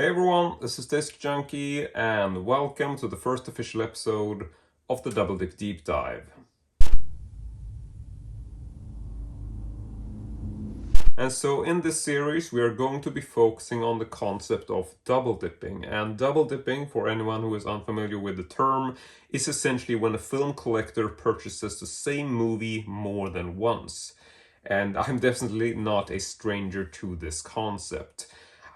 Hey everyone, this is Disc Junkie and welcome to the first official episode of the Double Dip Deep Dive. And so in this series we are going to be focusing on the concept of double dipping. And double dipping, for anyone who is unfamiliar with the term, is essentially when a film collector purchases the same movie more than once. And I'm definitely not a stranger to this concept.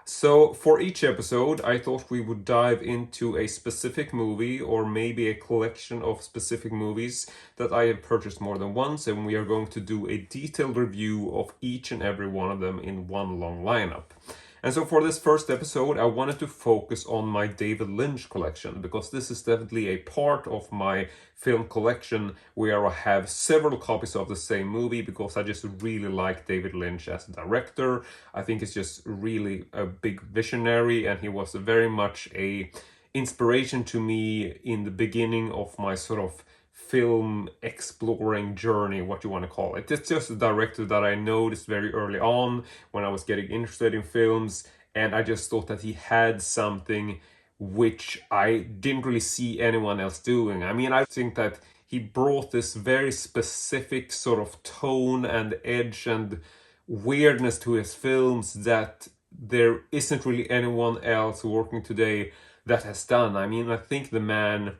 So for each episode, I thought we would dive into a specific movie or maybe a collection of specific movies that I have purchased more than once, and we are going to do a detailed review of each and every one of them in one long lineup. And so for this first episode, I wanted to focus on my David Lynch collection, because this is definitely a part of my film collection where I have several copies of the same movie, because I just really like David Lynch as a director. I think he's just really a big visionary, and he was very much a inspiration to me in the beginning of my sort of film exploring journey, what you want to call it. It's just a director that I noticed very early on when I was getting interested in films, and I just thought that he had something which I didn't really see anyone else doing. I mean, I think that he brought this very specific sort of tone and edge and weirdness to his films that there isn't really anyone else working today that has done. I mean, I think the man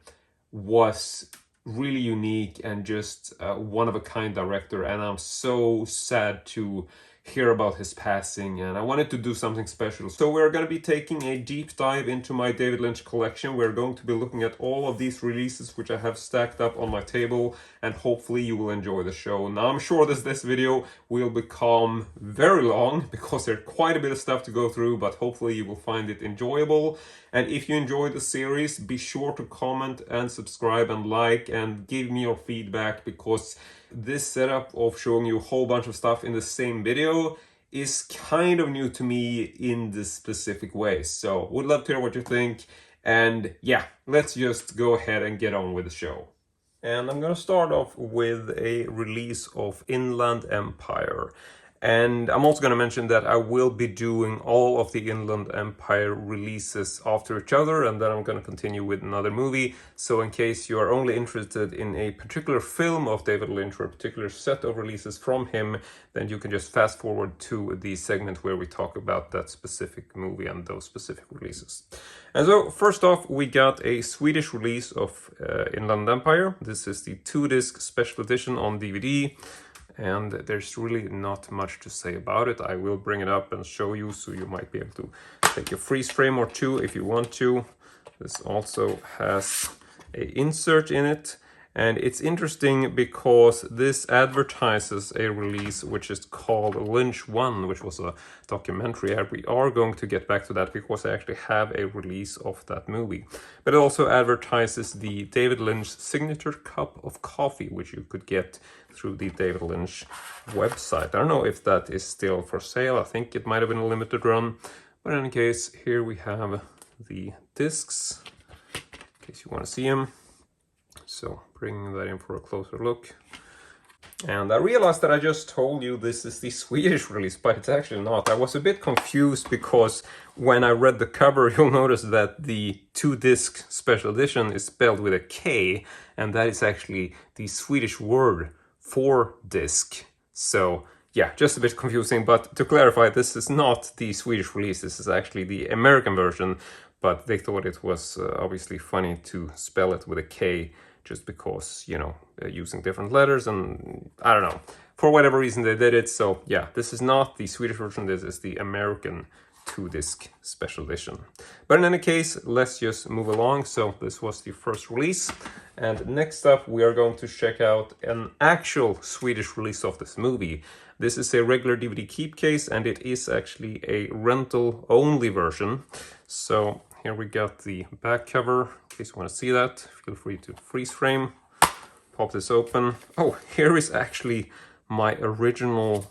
was really unique and just one-of-a-kind director, and I'm so sad to hear about his passing, and I wanted to do something special. So we're going to be taking a deep dive into my David Lynch collection. We're going to be looking at all of these releases which I have stacked up on my table, and hopefully you will enjoy the show. Now I'm sure this video will become very long because there's quite a bit of stuff to go through, but hopefully you will find it enjoyable. And if you enjoy the series, be sure to comment and subscribe and like and give me your feedback, because this setup of showing you a whole bunch of stuff in the same video is kind of new to me in this specific way. So would love to hear what you think. And yeah, let's just go ahead and get on with the show. And I'm gonna start off with a release of Inland Empire. And I'm also going to mention that I will be doing all of the Inland Empire releases after each other, and then I'm going to continue with another movie. So in case you are only interested in a particular film of David Lynch or a particular set of releases from him, then you can just fast forward to the segment where we talk about that specific movie and those specific releases. And so first off, we got a Swedish release of Inland Empire. This is the 2-disc special edition on DVD. And there's really not much to say about it. I will bring it up and show you, so you might be able to take a freeze frame or two if you want to. This also has an insert in it. And it's interesting because this advertises a release which is called Lynch 1, which was a documentary. And we are going to get back to that because I actually have a release of that movie. But it also advertises the David Lynch signature cup of coffee, which you could get through the David Lynch website. I don't know if that is still for sale. I think it might have been a limited run. But in any case, here we have the discs, in case you want to see them. So bringing that in for a closer look. And I realized that I just told you this is the Swedish release, but it's actually not. I was a bit confused because when I read the cover, you'll notice that the 2-disc special edition is spelled with a K, and that is actually the Swedish word for disc. So yeah, just a bit confusing, but to clarify, this is not the Swedish release, this is actually the American version, but they thought it was obviously funny to spell it with a K, just because, you know, using different letters, and I don't know, for whatever reason they did it. So yeah, this is not the Swedish version, this is the American 2-disc special edition. But in any case, let's just move along. So this was the first release, and next up we are going to check out an actual Swedish release of this movie. This is a regular DVD keep case, and it is actually a rental only version. So here we got the back cover. In case you want to see that, feel free to freeze frame. Pop this open. Oh, here is actually my original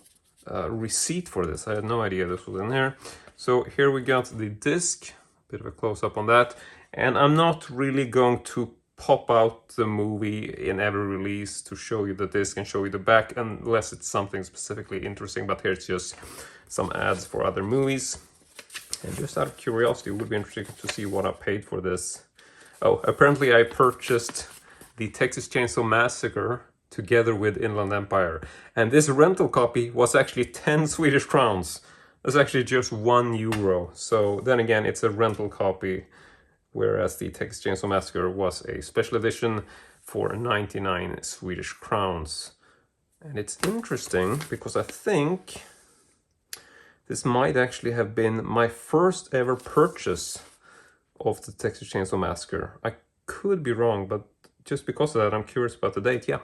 receipt for this. I had no idea this was in there. So here we got the disc, a bit of a close-up on that. And I'm not really going to pop out the movie in every release to show you the disc and show you the back, unless it's something specifically interesting. But here's just some ads for other movies. And just out of curiosity, it would be interesting to see what I paid for this. Oh, apparently I purchased the Texas Chainsaw Massacre together with Inland Empire. And this rental copy was actually 10 Swedish crowns. That's actually just €1. So then again, it's a rental copy, whereas the Texas Chainsaw Massacre was a special edition for 99 Swedish crowns. And it's interesting because I think this might actually have been my first ever purchase of the Texas Chainsaw Massacre. I could be wrong, but just because of that, I'm curious about the date. Yeah,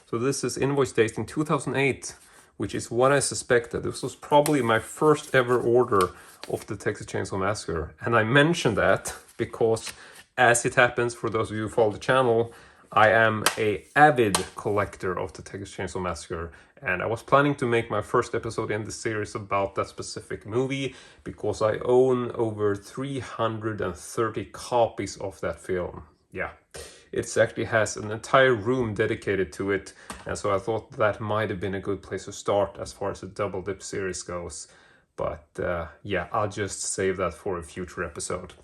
so this is invoice dated in 2008, which is what I suspected. This was probably my first ever order of the Texas Chainsaw Massacre. And I mention that because, as it happens, for those of you who follow the channel, I am an avid collector of the Texas Chainsaw Massacre, and I was planning to make my first episode in the series about that specific movie because I own over 330 copies of that film. Yeah, it actually has an entire room dedicated to it, and so I thought that might have been a good place to start as far as the Double Dip series goes. But yeah, I'll just save that for a future episode.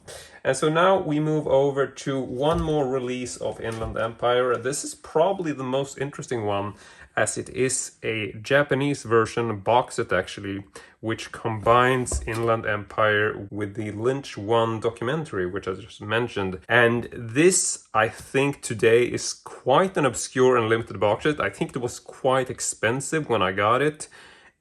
And so now we move over to one more release of Inland Empire. This is probably the most interesting one, as it is a Japanese version, box set actually, which combines Inland Empire with the Lynch 1 documentary, which I just mentioned. And this, I think today, is quite an obscure and limited box set. I think it was quite expensive when I got it.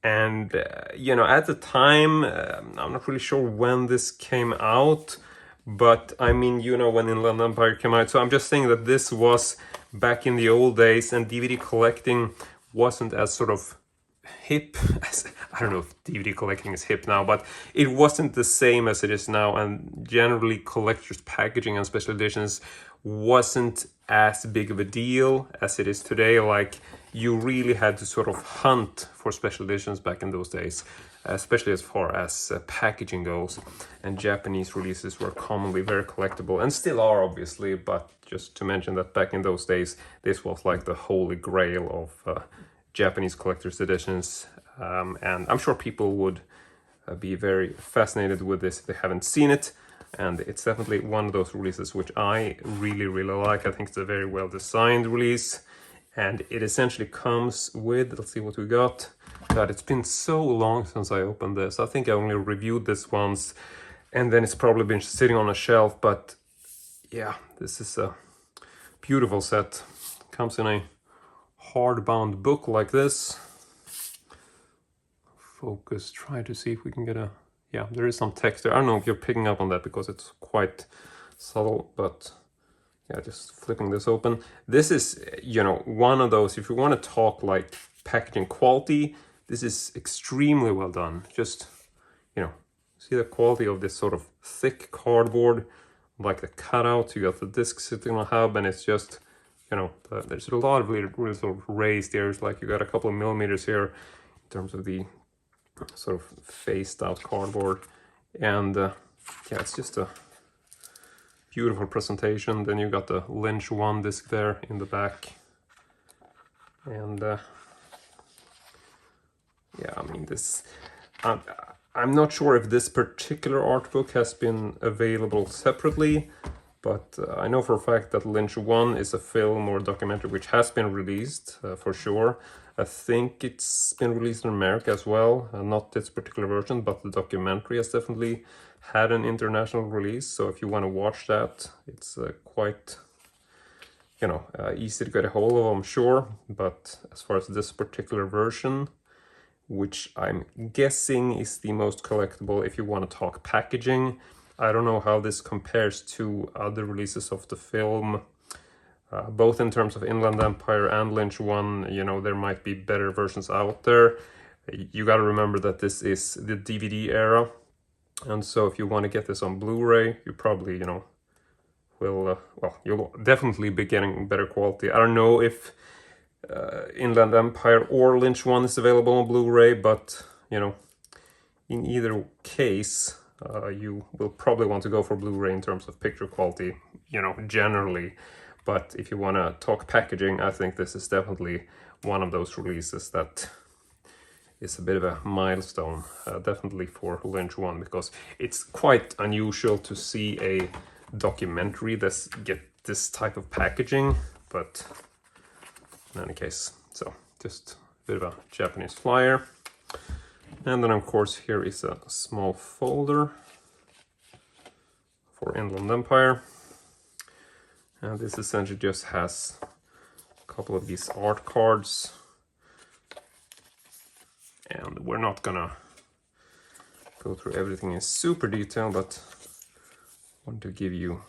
And, you know, at the time, I'm not really sure when this came out, but I mean, you know, when Inland Empire came out. So I'm just saying that this was back in the old days, and DVD collecting wasn't as sort of hip as, I don't know if DVD collecting is hip now, but it wasn't the same as it is now. And generally collector's packaging and special editions wasn't as big of a deal as it is today. Like, you really had to sort of hunt for special editions back in those days, especially as far as packaging goes. And Japanese releases were commonly very collectible, and still are, obviously. But just to mention that back in those days, this was like the holy grail of Japanese collector's editions. And I'm sure people would be very fascinated with this if they haven't seen it. And it's definitely one of those releases which I really, really like. I think it's a very well designed release. And it essentially comes with, let's see what we got. God, it's been so long since I opened this. I think I only reviewed this once, and then it's probably been sitting on a shelf. But yeah, this is a beautiful set. Comes in a hardbound book like this. Focus, try to see if we can get a... Yeah, there is some text there. I don't know if you're picking up on that because it's quite subtle, but... Yeah, just flipping this open. This is, you know, one of those, if you want to talk like packaging quality, this is extremely well done. Just, you know, see the quality of this sort of thick cardboard, like the cutouts. You got the disc sitting on a hub, and it's just, you know, there's a lot of really sort of raised areas. Like you got a couple of millimeters here in terms of the sort of faced out cardboard. And yeah, it's just a beautiful presentation. Then you got the Lynch 1 disc there in the back. And yeah, I mean, this... I'm not sure if this particular art book has been available separately, but I know for a fact that Lynch 1 is a film or documentary which has been released for sure. I think it's been released in America as well, not this particular version, but the documentary has definitely had an international release. So if you want to watch that, it's quite, you know, easy to get a hold of, I'm sure. But as far as this particular version, which I'm guessing is the most collectible if you want to talk packaging, I don't know how this compares to other releases of the film. Both in terms of Inland Empire and Lynch 1, you know, there might be better versions out there. You got to remember that this is the DVD era. And so if you want to get this on Blu-ray, you probably, you know, will, well, you'll definitely be getting better quality. I don't know if Inland Empire or Lynch 1 is available on Blu-ray, but, you know, in either case, you will probably want to go for Blu-ray in terms of picture quality, you know, generally. But if you want to talk packaging, I think this is definitely one of those releases that is a bit of a milestone, definitely for Lynch one, because it's quite unusual to see a documentary that's get this type of packaging, but in any case, so just a bit of a Japanese flyer. And then of course here is a small folder for Inland Empire. And this essentially just has a couple of these art cards. And we're not gonna go through everything in super detail, but I want to give you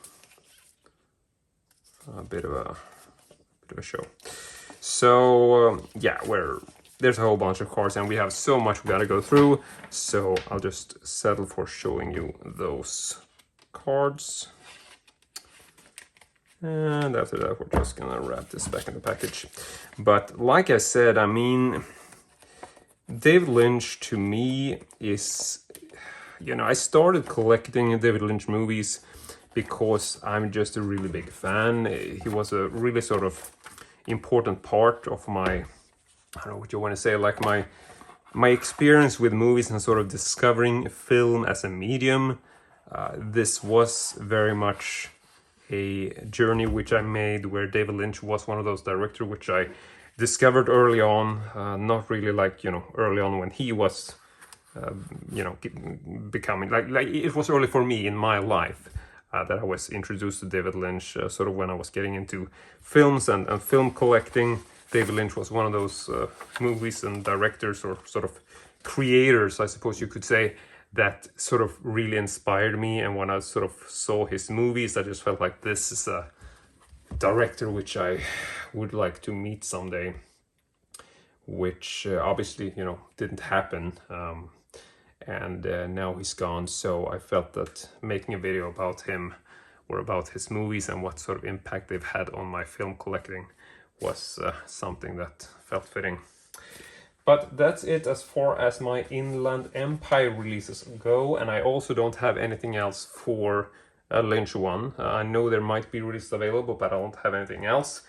a bit of a show. So yeah, there's a whole bunch of cards and we have so much we gotta go through, so I'll just settle for showing you those cards. And after that we're just gonna wrap this back in the package. But like I said, I mean, David Lynch to me is, you know, I started collecting David Lynch movies because I'm just a really big fan. He was a really sort of important part of my, I don't know what you want to say, like my experience with movies and sort of discovering film as a medium. This was very much a journey which I made, where David Lynch was one of those directors which I discovered early on, not really like, you know, early on when he was, you know, becoming, like it was early for me in my life that I was introduced to David Lynch, sort of when I was getting into films and film collecting. David Lynch was one of those movies and directors, or sort of creators, I suppose you could say, that sort of really inspired me. And when I sort of saw his movies, I just felt like this is a director which I would like to meet someday, which obviously, you know, didn't happen. And now he's gone, so I felt that making a video about him or about his movies and what sort of impact they've had on my film collecting was something that felt fitting. But that's it as far as my Inland Empire releases go, and I also don't have anything else for Lynch one. I know there might be releases available, but I don't have anything else.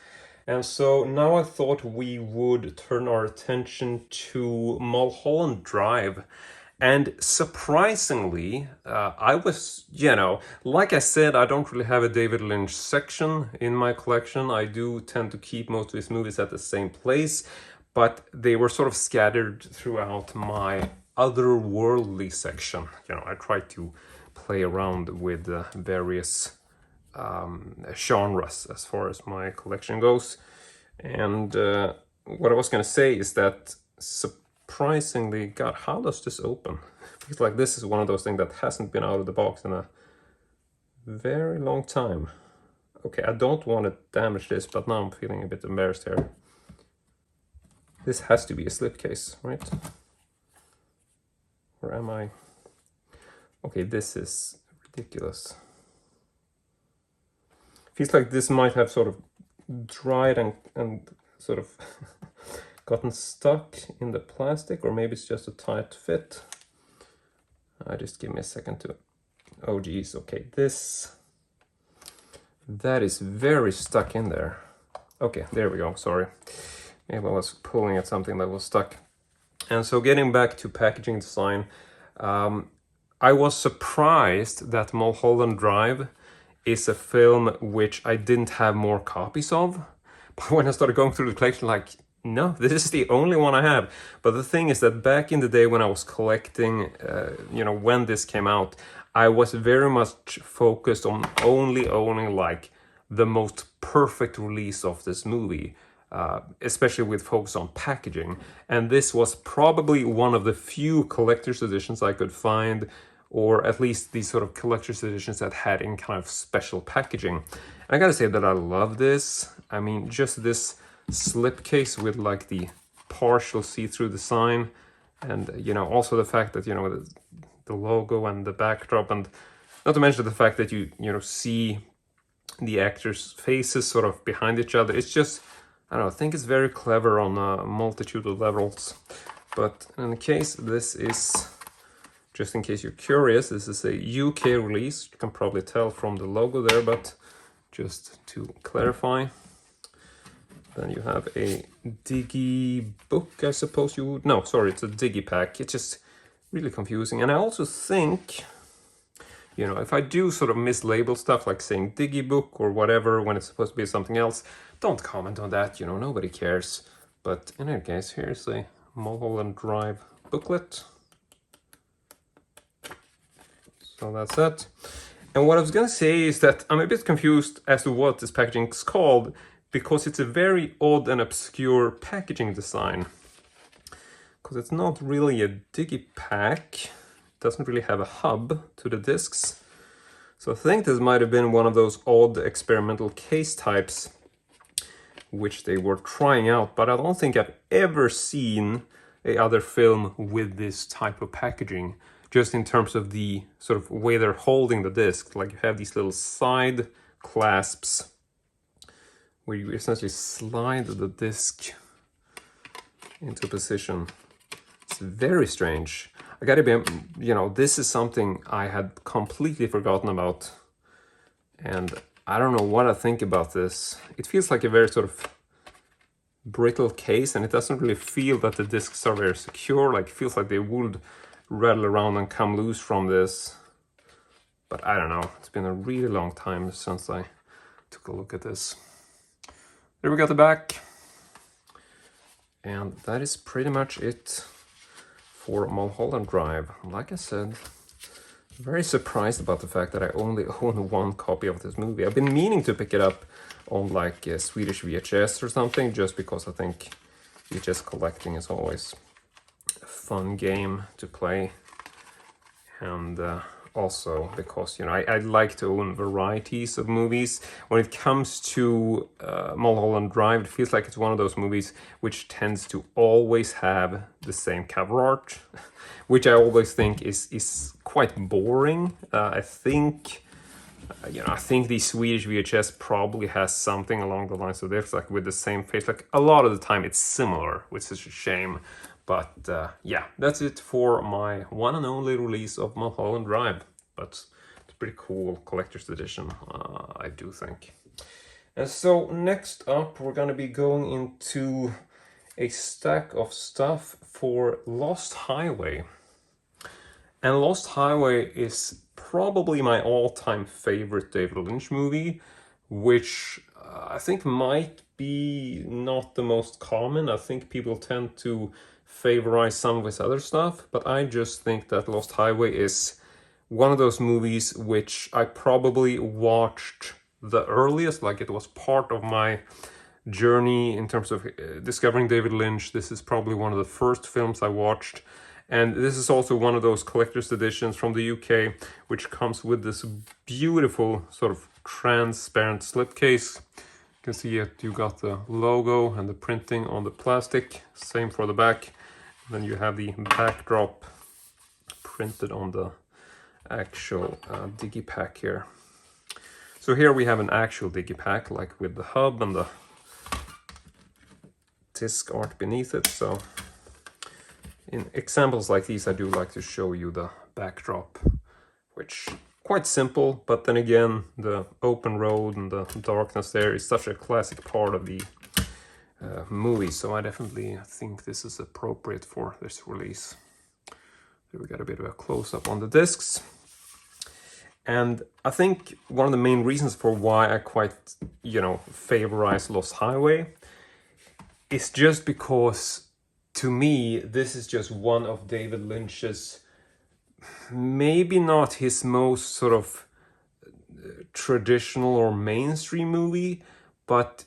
And so now I thought we would turn our attention to Mulholland Drive. And surprisingly, I was, you know, like I said, I don't really have a David Lynch section in my collection. I do tend to keep most of his movies at the same place, but they were sort of scattered throughout my otherworldly section. You know, I tried to play around with various genres as far as my collection goes. And what I was going to say is that surprisingly, God, how does this open? Feels like this is one of those things that hasn't been out of the box in a very long time. Okay, I don't want to damage this, but now I'm feeling a bit embarrassed here. This has to be a slipcase, right? Or am I? Okay, this is ridiculous. Feels like this might have sort of dried and sort of gotten stuck in the plastic, or maybe it's just a tight fit. Just give me a second to, oh geez, okay, that is very stuck in there. Okay, there we go, sorry. Maybe I was pulling at something that was stuck. And so getting back to packaging design, I was surprised that Mulholland Drive is a film which I didn't have more copies of. But when I started going through the collection, like, no, this is the only one I have. But the thing is that back in the day when I was collecting, you know, when this came out, I was very much focused on only owning like the most perfect release of this movie, especially with focus on packaging. And this was probably one of the few collector's editions I could find, or at least these sort of collector's editions that had in kind of special packaging. And I gotta say that I love this. I mean, just this slipcase with like the partial see-through design, and you know, also the fact that, you know, the logo and the backdrop, and not to mention the fact that you know, see the actors' faces sort of behind each other. It's just, I don't know, I think it's very clever on a multitude of levels. But in case this is, just in case you're curious, this is a UK release. You can probably tell from the logo there, but just to clarify. Then you have a Digi book, I suppose you would... No, sorry, it's a Digi pack. It's just really confusing. And I also think, you know, if I do sort of mislabel stuff like saying Digi book or whatever when it's supposed to be something else, don't comment on that, you know, nobody cares. But in any case, here's a Mulholland Drive booklet. So that's it. And what I was gonna say is that I'm a bit confused as to what this packaging is called, because it's a very odd and obscure packaging design. Because it's not really a digipack, it doesn't really have a hub to the discs. So I think this might have been one of those odd experimental case types which they were trying out, but I don't think I've ever seen a other film with this type of packaging, just in terms of the sort of way they're holding the disc. Like you have these little side clasps where you essentially slide the disc into position. It's very strange. I gotta be, you know, this is something I had completely forgotten about. And I don't know what I think about this. It feels like a very sort of brittle case, and it doesn't really feel that the discs are very secure. Like it feels like they would rattle around and come loose from this. But I don't know. It's been a really long time since I took a look at this. There we got the back. And that is pretty much it for Mulholland Drive. Like I said, very surprised about the fact that I only own one copy of this movie. I've been meaning to pick it up on like a Swedish VHS or something, just because I think VHS collecting is always a fun game to play. And also because, you know, I like to own varieties of movies. When it comes to Mulholland Drive, it feels like it's one of those movies which tends to always have the same cover art, which I always think is quite boring. I think, you know, I think the Swedish VHS probably has something along the lines of this, like with the same face. Like a lot of the time it's similar, which is a shame. But yeah, that's it for my one and only release of Mulholland Drive. But it's a pretty cool collector's edition, I do think. And so next up, we're going to be going into a stack of stuff for Lost Highway. And Lost Highway is probably my all-time favorite David Lynch movie, which I think might be not the most common. I think people tend to favorize some of his other stuff, but I just think that Lost Highway is one of those movies which I probably watched the earliest. Like it was part of my journey in terms of discovering David Lynch. This is probably one of the first films I watched. And this is also one of those collector's editions from the UK, which comes with this beautiful sort of transparent slipcase. You can see it, you got the logo and the printing on the plastic, same for the back. Then you have the backdrop printed on the actual digipack here. So here we have an actual digipack, like with the hub and the disc art beneath it. So in examples like these, I do like to show you the backdrop, which quite simple, but then again, the open road and the darkness there is such a classic part of the movie, so I definitely think this is appropriate for this release. Here we got a bit of a close-up on the discs. And I think one of the main reasons for why I quite, you know, favorize Lost Highway is just because, to me, this is just one of David Lynch's, maybe not his most sort of traditional or mainstream movie, but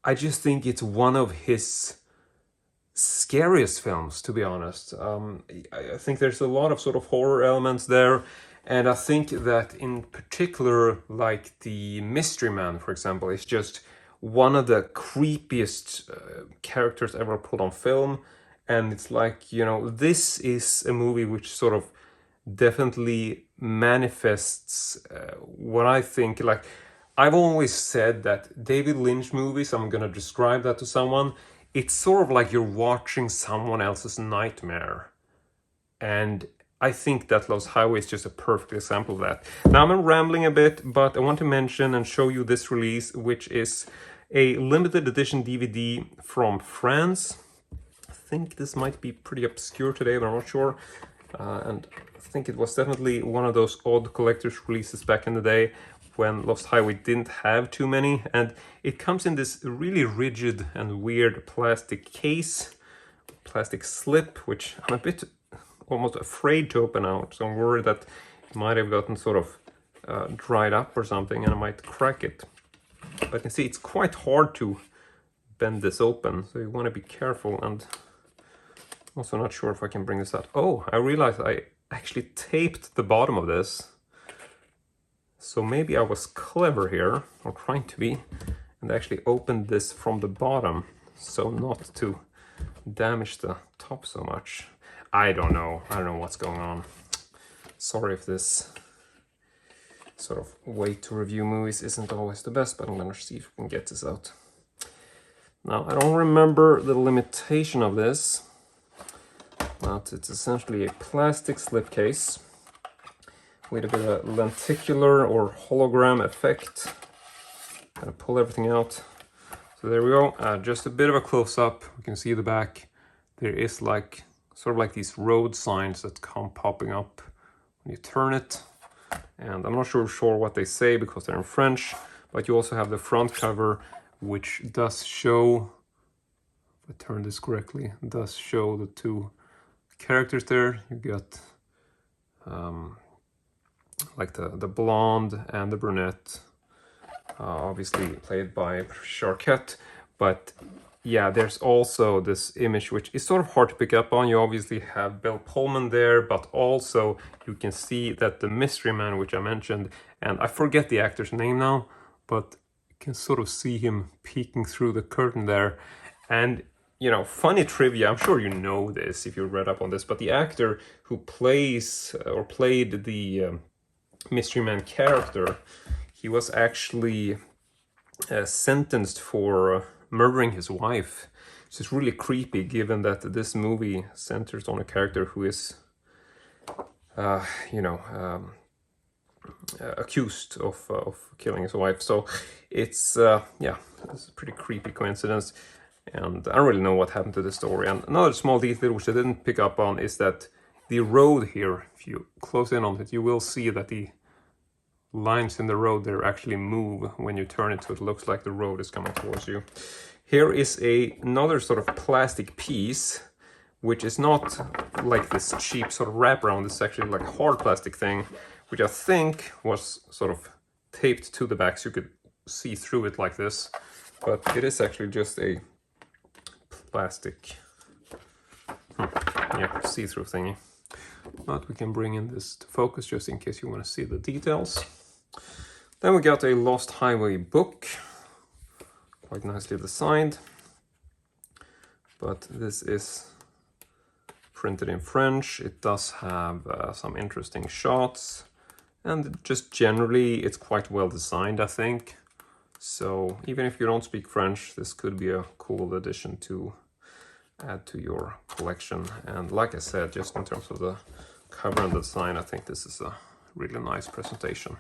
I just think it's one of his scariest films, to be honest. I think there's a lot of sort of horror elements there, and I think that in particular, like the Mystery Man, for example, is just one of the creepiest characters ever put on film. And it's like, you know, this is a movie which sort of definitely manifests what I think, like, I've always said that David Lynch movies, I'm gonna describe that to someone, it's sort of like you're watching someone else's nightmare. And I think that Lost Highway is just a perfect example of that. Now I'm rambling a bit, but I want to mention and show you this release, which is a limited edition DVD from France. I think this might be pretty obscure today, but I'm not sure. And I think it was definitely one of those odd collector's releases back in the day when Lost Highway didn't have too many. And it comes in this really rigid and weird plastic case, plastic slip, which I'm a bit almost afraid to open out. So I'm worried that it might have gotten sort of dried up or something and I might crack it. But you can see it's quite hard to bend this open, so you want to be careful. And also not sure if I can bring this out. Oh, I realized I actually taped the bottom of this. So maybe I was clever here, or trying to be, and actually opened this from the bottom, so not to damage the top so much. I don't know what's going on. Sorry if this sort of way to review movies isn't always the best, but I'm gonna see if we can get this out. Now, I don't remember the limitation of this, but it's essentially a plastic slipcase with a bit of lenticular or hologram effect. Gonna pull everything out. So there we go, just a bit of a close-up. We can see the back. There is like, sort of like these road signs that come popping up when you turn it. And I'm not sure what they say because they're in French, but you also have the front cover, which does show, if I turn this correctly, does show the two characters there. You got like the blonde and the brunette, obviously played by Charquette, but yeah, there's also this image which is sort of hard to pick up on. You obviously have Bill Pullman there, but also you can see that the mystery man, which I mentioned, and I forget the actor's name now, but you can sort of see him peeking through the curtain there. And, you know, funny trivia, I'm sure you know this if you read up on this, but the actor who plays or played the mystery man character, he was actually sentenced for murdering his wife. It's just really creepy given that this movie centers on a character who is accused of killing his wife. So it's yeah, it's a pretty creepy coincidence, and I don't really know what happened to the story. And another small detail which I didn't pick up on is that the road here, if you close in on it, you will see that the lines in the road there actually move when you turn it, so it looks like the road is coming towards you. Here is another sort of plastic piece, which is not like this cheap sort of wraparound. This is actually like a hard plastic thing, which I think was sort of taped to the back so you could see through it like this. But it is actually just a plastic, yeah, see-through thingy. But we can bring in this to focus just in case you want to see the details. Then we got a Lost Highway book, quite nicely designed, but this is printed in French. It does have some interesting shots, and just generally it's quite well designed, I think. So even if you don't speak French, this could be a cool addition to add to your collection. And like I said, just in terms of the cover and the design, I think this is a really nice presentation.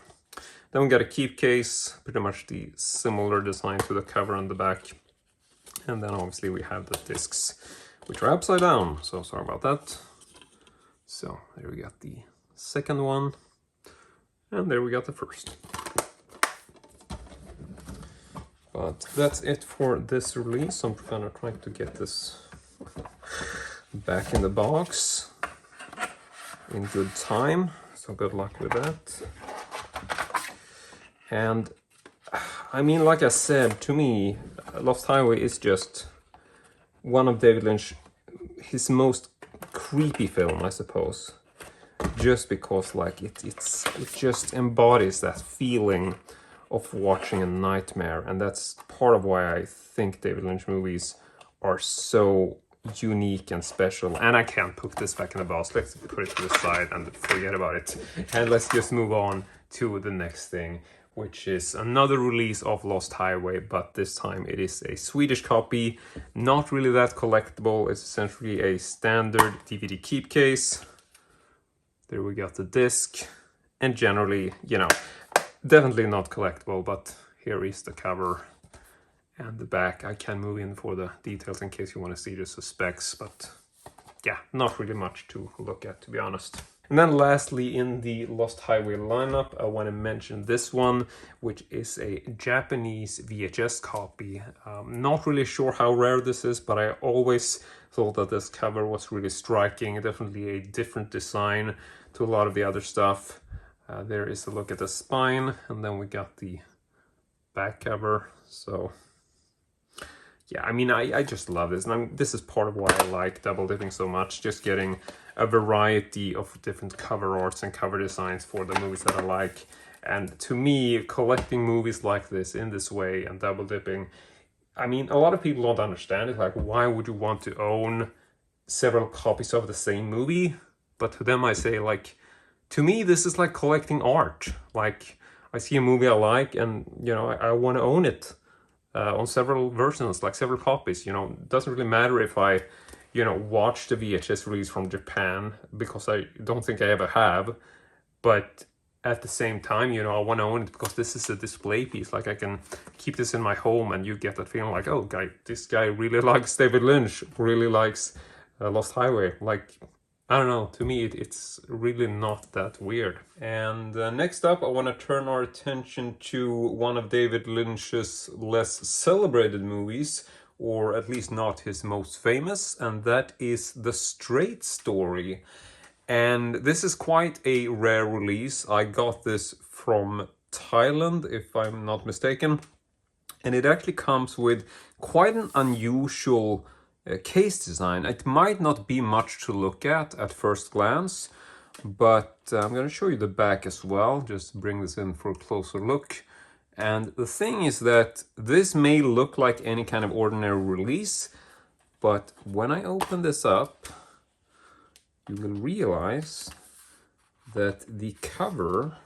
Then we got a keep case, pretty much the similar design to the cover and the back. And then obviously we have the discs, which are upside down, so sorry about that. So there we got the second one, and there we got the first. But that's it for this release. I'm kind of trying to get this back in the box in good time, so good luck with that. And I mean, like I said, to me, Lost Highway is just one of David Lynch, his most creepy film, I suppose. Just because, like, it just embodies that feeling of watching a nightmare, and that's part of why I think David Lynch movies are so unique and special. And I can't put this back in the box. Let's put it to the side and forget about it, and let's just move on to the next thing, which is another release of Lost Highway, but this time it is a Swedish copy. Not really that collectible. It's essentially a standard DVD keep case. There we got the disc, and generally, you know, definitely not collectible, but here is the cover. And the back, I can move in for the details in case you want to see just the specs, but yeah, not really much to look at, to be honest. And then lastly, in the Lost Highway lineup, I want to mention this one, which is a Japanese VHS copy. Not really sure how rare this is, but I always thought that this cover was really striking. Definitely a different design to a lot of the other stuff. There is a look at the spine, and then we got the back cover. So yeah, I mean, I just love this. And this is part of why I like double dipping so much, just getting a variety of different cover arts and cover designs for the movies that I like. And to me, collecting movies like this in this way and double dipping, I mean, a lot of people don't understand it. Like, why would you want to own several copies of the same movie? But to them, I say, like, to me, this is like collecting art. Like, I see a movie I like and, you know, I want to own it. On several versions, like several copies. You know, it doesn't really matter if I, you know, watch the VHS release from Japan, because I don't think I ever have. But at the same time, you know, I want to own it because this is a display piece. Like, I can keep this in my home and you get that feeling like, oh, this guy really likes David Lynch, really likes Lost Highway. Like, I don't know, to me it's really not that weird. And next up, I want to turn our attention to one of David Lynch's less celebrated movies, or at least not his most famous, and that is The Straight Story. And this is quite a rare release. I got this from Thailand, if I'm not mistaken, and it actually comes with quite an unusual case design. It might not be much to look at first glance, but I'm going to show you the back as well, just bring this in for a closer look. And the thing is that this may look like any kind of ordinary release, but when I open this up, you will realize that the cover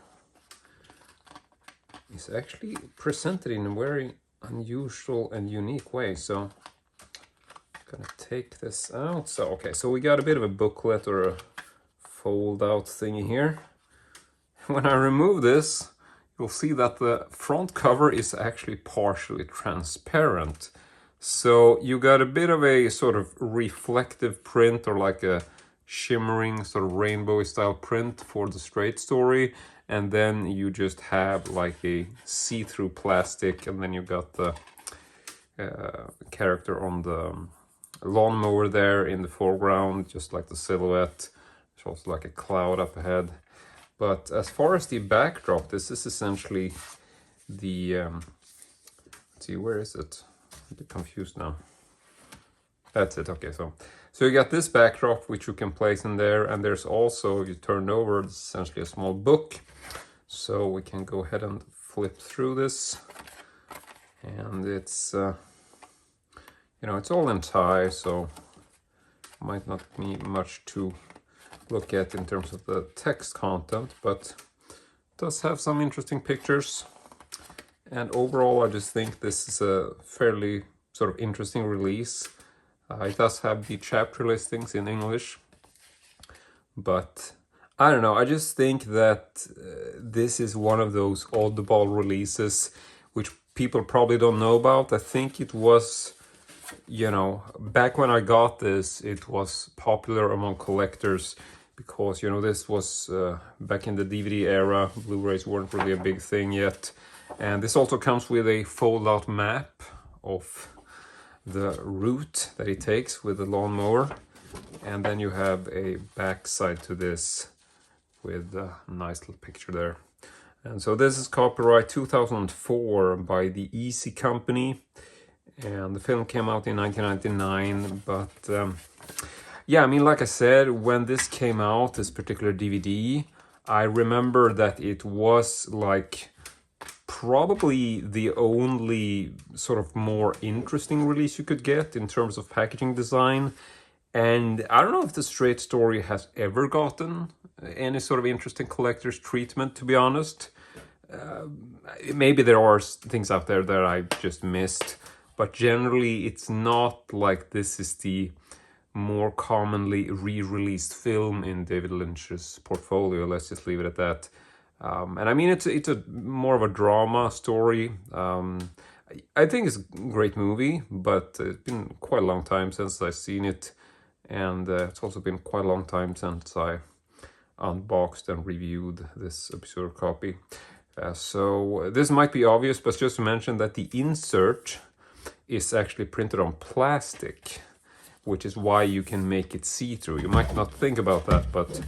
is actually presented in a very unusual and unique way. So gonna take this out. So okay, so we got a bit of a booklet or a fold out thingy here. When I remove this, you'll see that the front cover is actually partially transparent. So you got a bit of a sort of reflective print, or like a shimmering sort of rainbow style print for The Straight Story, and then you just have like a see-through plastic, and then you got the character on the lawnmower there in the foreground, just like the silhouette. There's also like a cloud up ahead. But as far as the backdrop, this is essentially the let's see, where is it? I'm a bit confused now. That's it. Okay, so you got this backdrop which you can place in there, and there's also, if you turn over, it's essentially a small book. So we can go ahead and flip through this, and it's you know, it's all in Thai, so might not be much to look at in terms of the text content, but it does have some interesting pictures. And overall, I just think this is a fairly sort of interesting release. It does have the chapter listings in English, but I don't know, I just think that this is one of those oddball releases which people probably don't know about. I think it was, you know, back when I got this, it was popular among collectors because, you know, this was back in the DVD era. Blu-rays weren't really a big thing yet. And this also comes with a fold-out map of the route that it takes with the lawnmower. And then you have a backside to this with a nice little picture there. And so this is copyright 2004 by the Easy Company. And the film came out in 1999, but yeah, I mean, like I said, when this came out, this particular DVD, I remember that it was like probably the only sort of more interesting release you could get in terms of packaging design. And I don't know if The Straight Story has ever gotten any sort of interesting collector's treatment, to be honest. Maybe there are things out there that I just missed, but generally it's not like this is the more commonly re-released film in David Lynch's portfolio. Let's just leave it at that. And I mean, it's a more of a drama story. I think it's a great movie, but it's been quite a long time since I've seen it, and it's also been quite a long time since I unboxed and reviewed this obscure copy. So this might be obvious, but just to mention that the insert is actually printed on plastic, which is why you can make it see-through. You might not think about that, but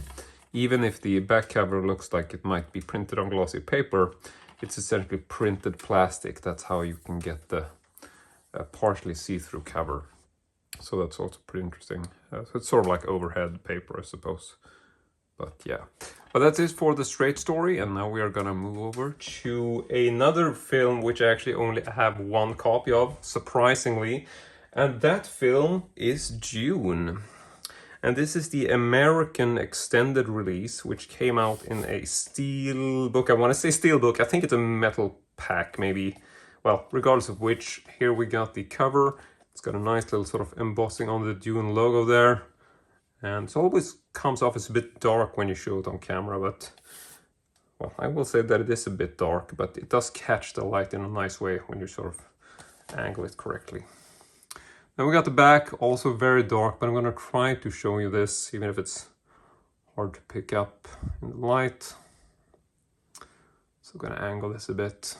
even if the back cover looks like it might be printed on glossy paper, it's essentially printed plastic. That's how you can get the partially see-through cover. So that's also pretty interesting. So it's sort of like overhead paper, I suppose. But yeah, but that's it for the straight story, and now we are gonna move over to another film which I actually only have one copy of, surprisingly, and that film is Dune. And this is the American extended release, which came out in a steelbook. I want to say steelbook, I think it's a metal pack maybe. Well, regardless of which, here we got the cover. It's got a nice little sort of embossing on the Dune logo there. And it always comes off as a bit dark when you show it on camera, but well, I will say that it is a bit dark, but it does catch the light in a nice way when you sort of angle it correctly. Then we got the back, also very dark, but I'm gonna try to show you this, even if it's hard to pick up in the light. So I'm gonna angle this a bit.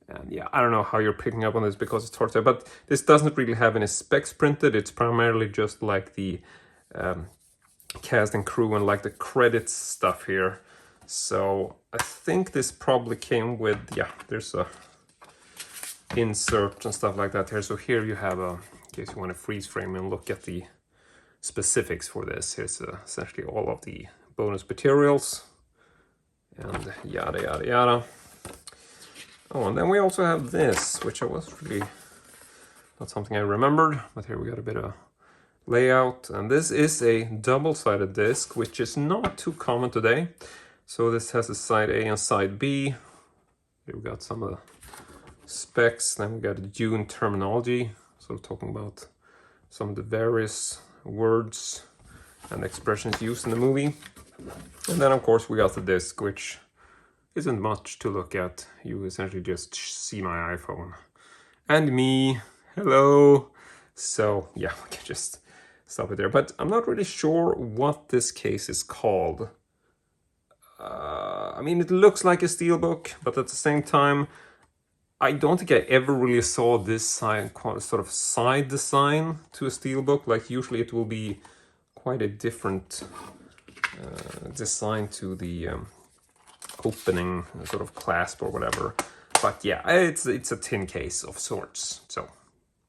And yeah, I don't know how you're picking up on this because it's hard to, but this doesn't really have any specs printed. It's primarily just like the cast and crew and like the credits stuff here. So I think this probably came with, yeah, there's a insert and stuff like that here. So here you have a, in case you want to freeze frame and look at the specifics for this. Here's essentially all of the bonus materials and yada yada yada. Oh, and then we also have this, which I was really not something I remembered, but here we got a bit of layout. And this is a double-sided disc, which is not too common today. So this has a side A and side B. Here we got some of the specs. Then we got the Dune terminology, sort of talking about some of the various words and expressions used in the movie. And then, of course, we got the disc, which isn't much to look at. You essentially just see my iPhone and me. Hello. So yeah, we can just stop it there. But I'm not really sure what this case is called. I mean, it looks like a steelbook, but at the same time, I don't think I ever really saw this sort of side design to a steelbook. Like usually it will be quite a different design to the opening sort of clasp or whatever. But yeah, it's a tin case of sorts. So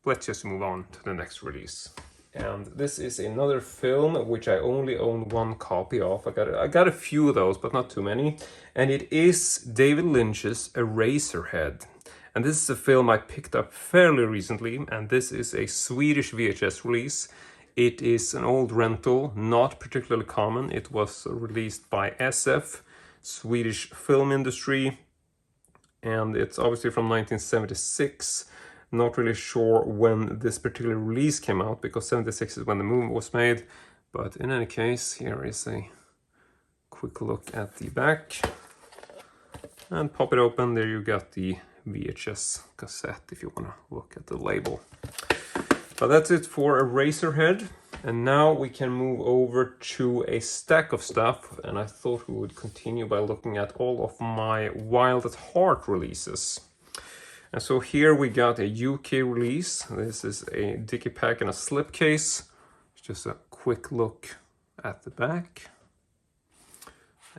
let's just move on to the next release. And this is another film which I only own one copy of. I got a few of those, but not too many. And it is David Lynch's Eraserhead. And this is a film I picked up fairly recently, and this is a Swedish VHS release. It is an old rental, not particularly common. It was released by SF, Swedish film industry, and it's obviously from 1976. Not really sure when this particular release came out, because 76 is when the movie was made. But in any case, here is a quick look at the back. And pop it open, there you got the VHS cassette if you want to look at the label. But that's it for Eraserhead. And now we can move over to a stack of stuff, and I thought we would continue by looking at all of my Wild at Heart releases. And so here we got a UK release. This is a digipack and a slipcase. Just a quick look at the back.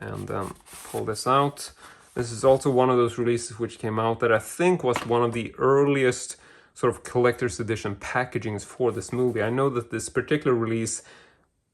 And then pull this out. This is also one of those releases which came out that I think was one of the earliest sort of collector's edition packagings for this movie. I know that this particular release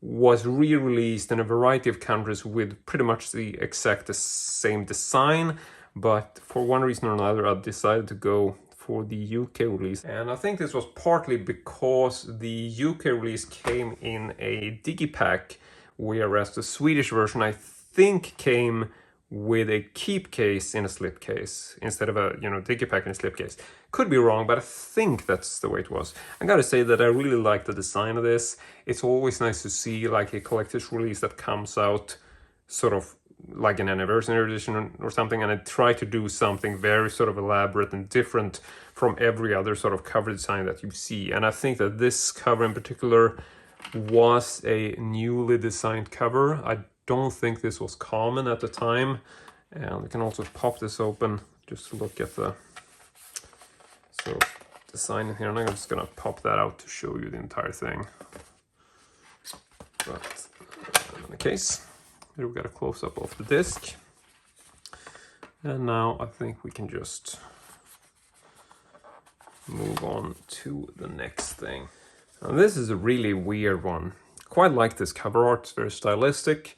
was re-released in a variety of countries with pretty much the exact same design, but for one reason or another I decided to go for the UK release. And I think this was partly because the UK release came in a digipack, whereas the Swedish version I think came with a keep case in a slipcase instead of a, digipack in a slipcase. Could be wrong, but I think that's the way it was. I gotta say that I really like the design of this. It's always nice to see like a collector's release that comes out sort of like an anniversary edition or something, and I tried to do something very sort of elaborate and different from every other sort of cover design that you see. And I think that this cover in particular was a newly designed cover. I don't think this was common at the time. And we can also pop this open just to look at the sort of design in here. And I'm just gonna pop that out to show you the entire thing. But in the case, here we got a close-up of the disc. And now I think we can just move on to the next thing. Now this is a really weird one. Quite like this cover art, it's very stylistic,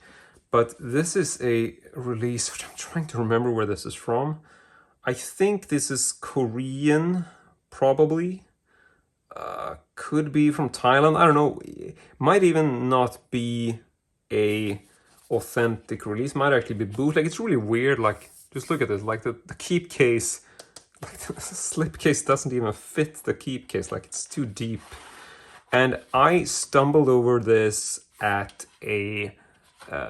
but this is a release which I'm trying to remember where this is from. I think this is Korean, probably. Could be from Thailand, I don't know. Might even not be a authentic release, might actually be bootleg. It's really weird, like, just look at this, like the keep case, like the slip case doesn't even fit the keep case, like it's too deep. And I stumbled over this at a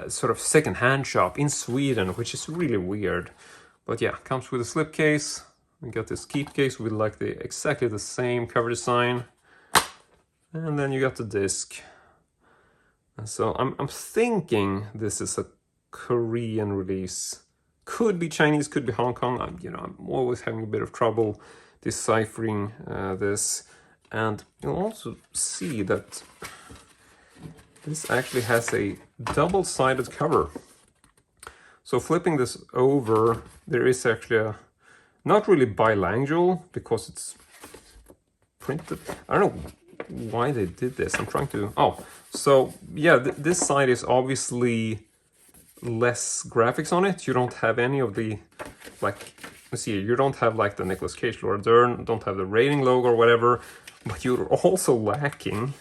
sort of second-hand shop in Sweden, which is really weird. But yeah, comes with a slip case. We got this keep case with like exactly the same cover design. And then you got the disc. And so I'm thinking this is a Korean release. Could be Chinese, could be Hong Kong. I'm always having a bit of trouble deciphering this. And you'll also see that this actually has a double-sided cover. So flipping this over, there is actually a, not really bilingual because it's printed. I don't know why they did this. I'm trying to, so yeah, this side is obviously less graphics on it. You don't have any of the, like, let's see, you don't have like the Nicolas Cage, Laura Dern, don't have the rating logo or whatever, but you're also lacking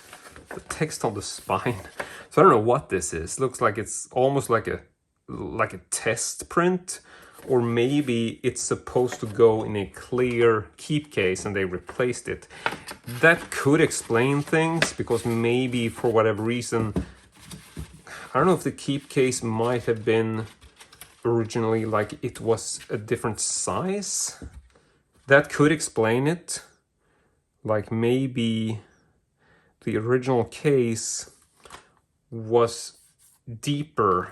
the text on the spine. So I don't know what this is. Looks like it's almost like a test print, or maybe it's supposed to go in a clear keep case and they replaced it. That could explain things, because maybe for whatever reason, I don't know if the keep case might have been originally like it was a different size. That could explain it. Like maybe the original case was deeper,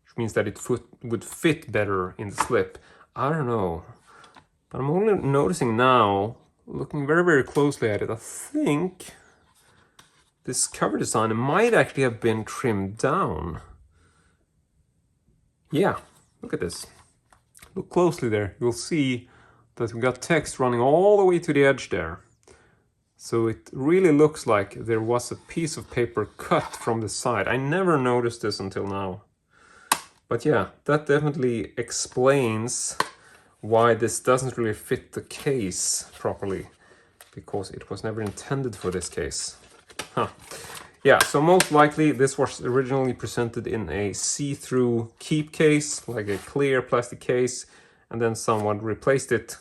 which means that it would fit better in the slip. I don't know. But I'm only noticing now, looking very, very closely at it, I think this cover design might actually have been trimmed down. Yeah, look at this. Look closely there. You'll see that we got text running all the way to the edge there. So it really looks like there was a piece of paper cut from the side. I never noticed this until now. But yeah, that definitely explains why this doesn't really fit the case properly, because it was never intended for this case. Yeah, so most likely this was originally presented in a see-through keep case, like a clear plastic case, and then someone replaced it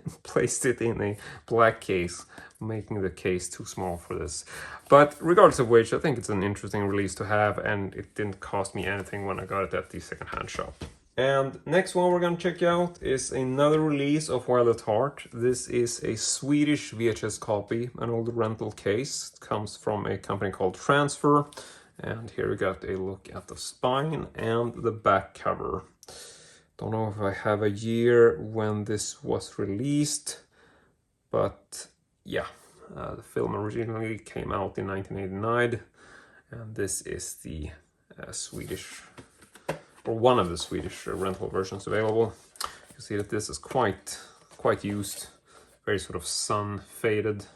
and placed it in a black case, making the case too small for this. But regardless of which, I think it's an interesting release to have, and it didn't cost me anything when I got it at the secondhand shop. And next one we're gonna check out is another release of Wild at Heart. This is a Swedish VHS copy, an old rental case. It comes from a company called Transfer. And here we got a look at the spine and the back cover. Don't know if I have a year when this was released, but yeah, the film originally came out in 1989, and this is the Swedish, or one of the Swedish rental versions available. You see that this is quite used, very sort of sun faded,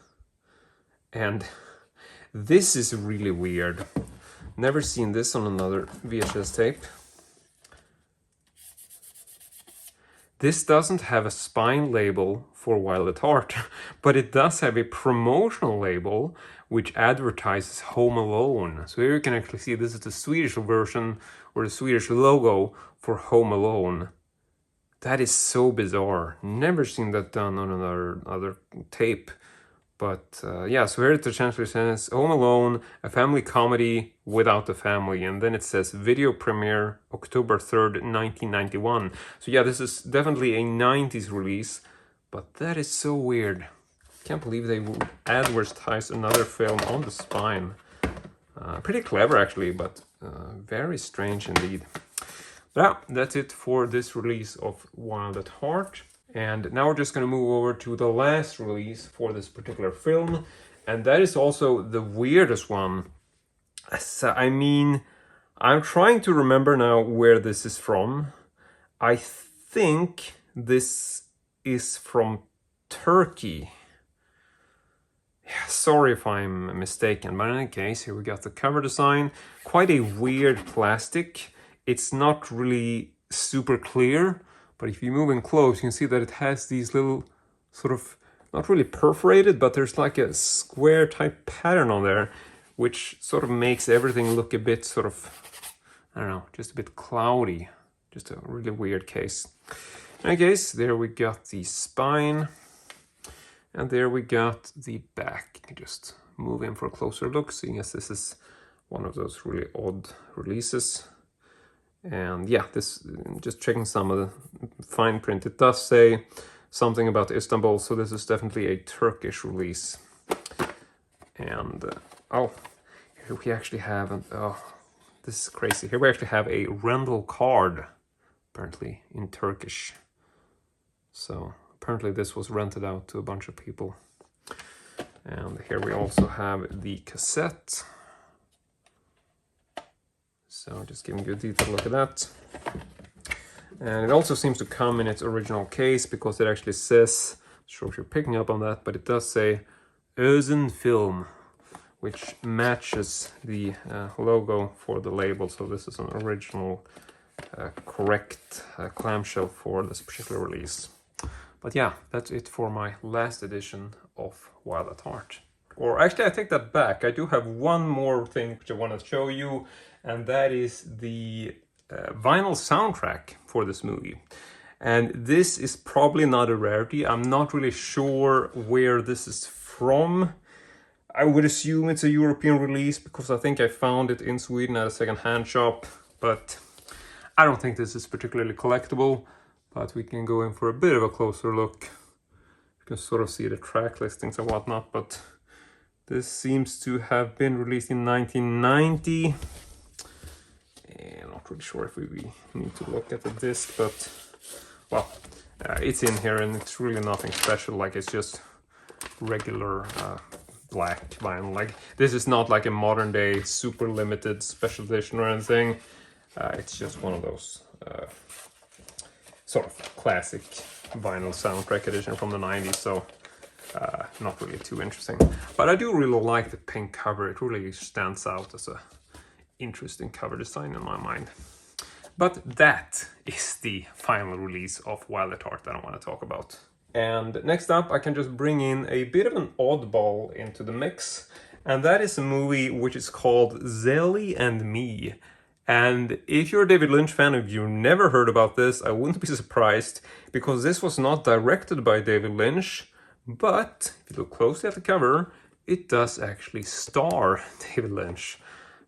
and this is really weird. Never seen this on another VHS tape. This doesn't have a spine label for Wild at Heart, but it does have a promotional label which advertises Home Alone. So here you can actually see this is the Swedish version, or the Swedish logo for Home Alone. That is so bizarre. Never seen that done on another tape. But yeah, so here it essentially says Home Alone, a family comedy without the family. And then it says video premiere October 3rd, 1991. So yeah, this is definitely a 90s release, but that is so weird. Can't believe they would advertise another film on the spine. Pretty clever actually, but very strange indeed. But yeah, that's it for this release of Wild at Heart. And now we're just going to move over to the last release for this particular film. And that is also the weirdest one. I mean, I'm trying to remember now where this is from. I think this is from Turkey. Yeah, sorry if I'm mistaken, but in any case, here we got the cover design. Quite a weird plastic. It's not really super clear. But if you move in close, you can see that it has these little sort of, not really perforated, but there's like a square type pattern on there, which sort of makes everything look a bit sort of, I don't know, just a bit cloudy. Just a really weird case. In any case, there we got the spine. And there we got the back. You can just move in for a closer look, seeing as this is one of those really odd releases. And yeah, this, just checking some of the fine print, it does say something about Istanbul, so this is definitely a Turkish release. And oh, here we actually have this is crazy. Here we actually have a rental card, apparently in Turkish. So apparently this was rented out to a bunch of people. And here we also have the cassette. So just giving you a detailed look at that. And it also seems to come in its original case because it actually says, I'm sure if you're picking up on that, but it does say Özen Film, which matches the logo for the label. So this is an original correct clamshell for this particular release. But yeah, that's it for my last edition of Wild at Heart. Or actually, I take that back. I do have one more thing which I want to show you, and that is the vinyl soundtrack for this movie. And this is probably not a rarity. I'm not really sure where this is from. I would assume it's a European release because I think I found it in Sweden at a second-hand shop, but I don't think this is particularly collectible. But we can go in for a bit of a closer look. You can sort of see the track listings and whatnot, but this seems to have been released in 1990. I'm not really sure if we need to look at the disc, but well, it's in here and it's really nothing special. Like, it's just regular black vinyl. Like, this is not like a modern day super limited special edition or anything. It's just one of those sort of classic vinyl soundtrack edition from the 90s, so not really too interesting. But I do really like the pink cover. It really stands out as a interesting cover design in my mind. But that is the final release of Wild at Heart that I want to talk about. And next up, I can just bring in a bit of an oddball into the mix, and that is a movie which is called Zelly and Me. And if you're a David Lynch fan, if you've never heard about this, I wouldn't be surprised, because this was not directed by David Lynch, but if you look closely at the cover, it does actually star David Lynch.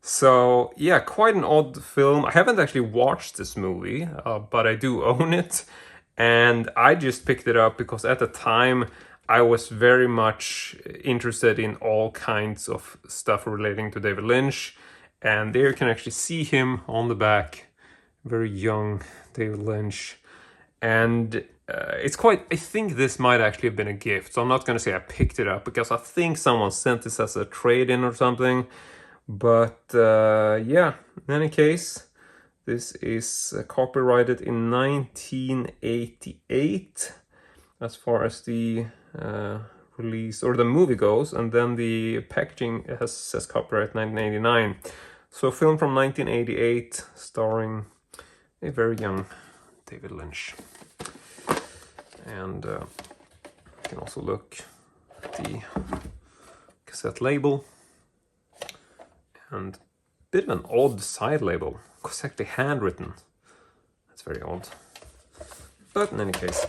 So yeah, quite an odd film. I haven't actually watched this movie, but I do own it. And I just picked it up because at the time I was very much interested in all kinds of stuff relating to David Lynch. And there you can actually see him on the back, very young David Lynch. And it's quite, I think this might actually have been a gift. So I'm not going to say I picked it up, because I think someone sent this as a trade-in or something. But yeah, in any case, this is copyrighted in 1988 as far as the release or the movie goes, and then the packaging says copyright 1989. So a film from 1988 starring a very young David Lynch. And you can also look at the cassette label. And a bit of an odd side label, because it's actually handwritten. That's very odd. But in any case,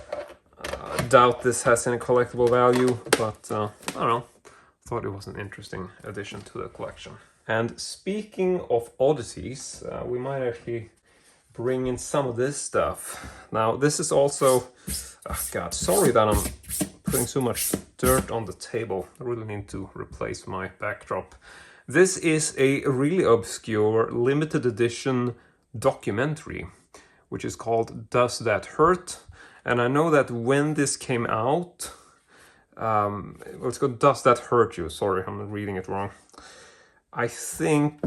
I doubt this has any collectible value, but I don't know. thought it was an interesting addition to the collection. And speaking of oddities, we might actually bring in some of this stuff. Now, this is also... Oh God, sorry that I'm putting so much dirt on the table. I really need to replace my backdrop. This is a really obscure limited edition documentary, which is called Does That Hurt? And I know that when this came out, let's go, Does That Hurt You? Sorry, I'm reading it wrong. I think,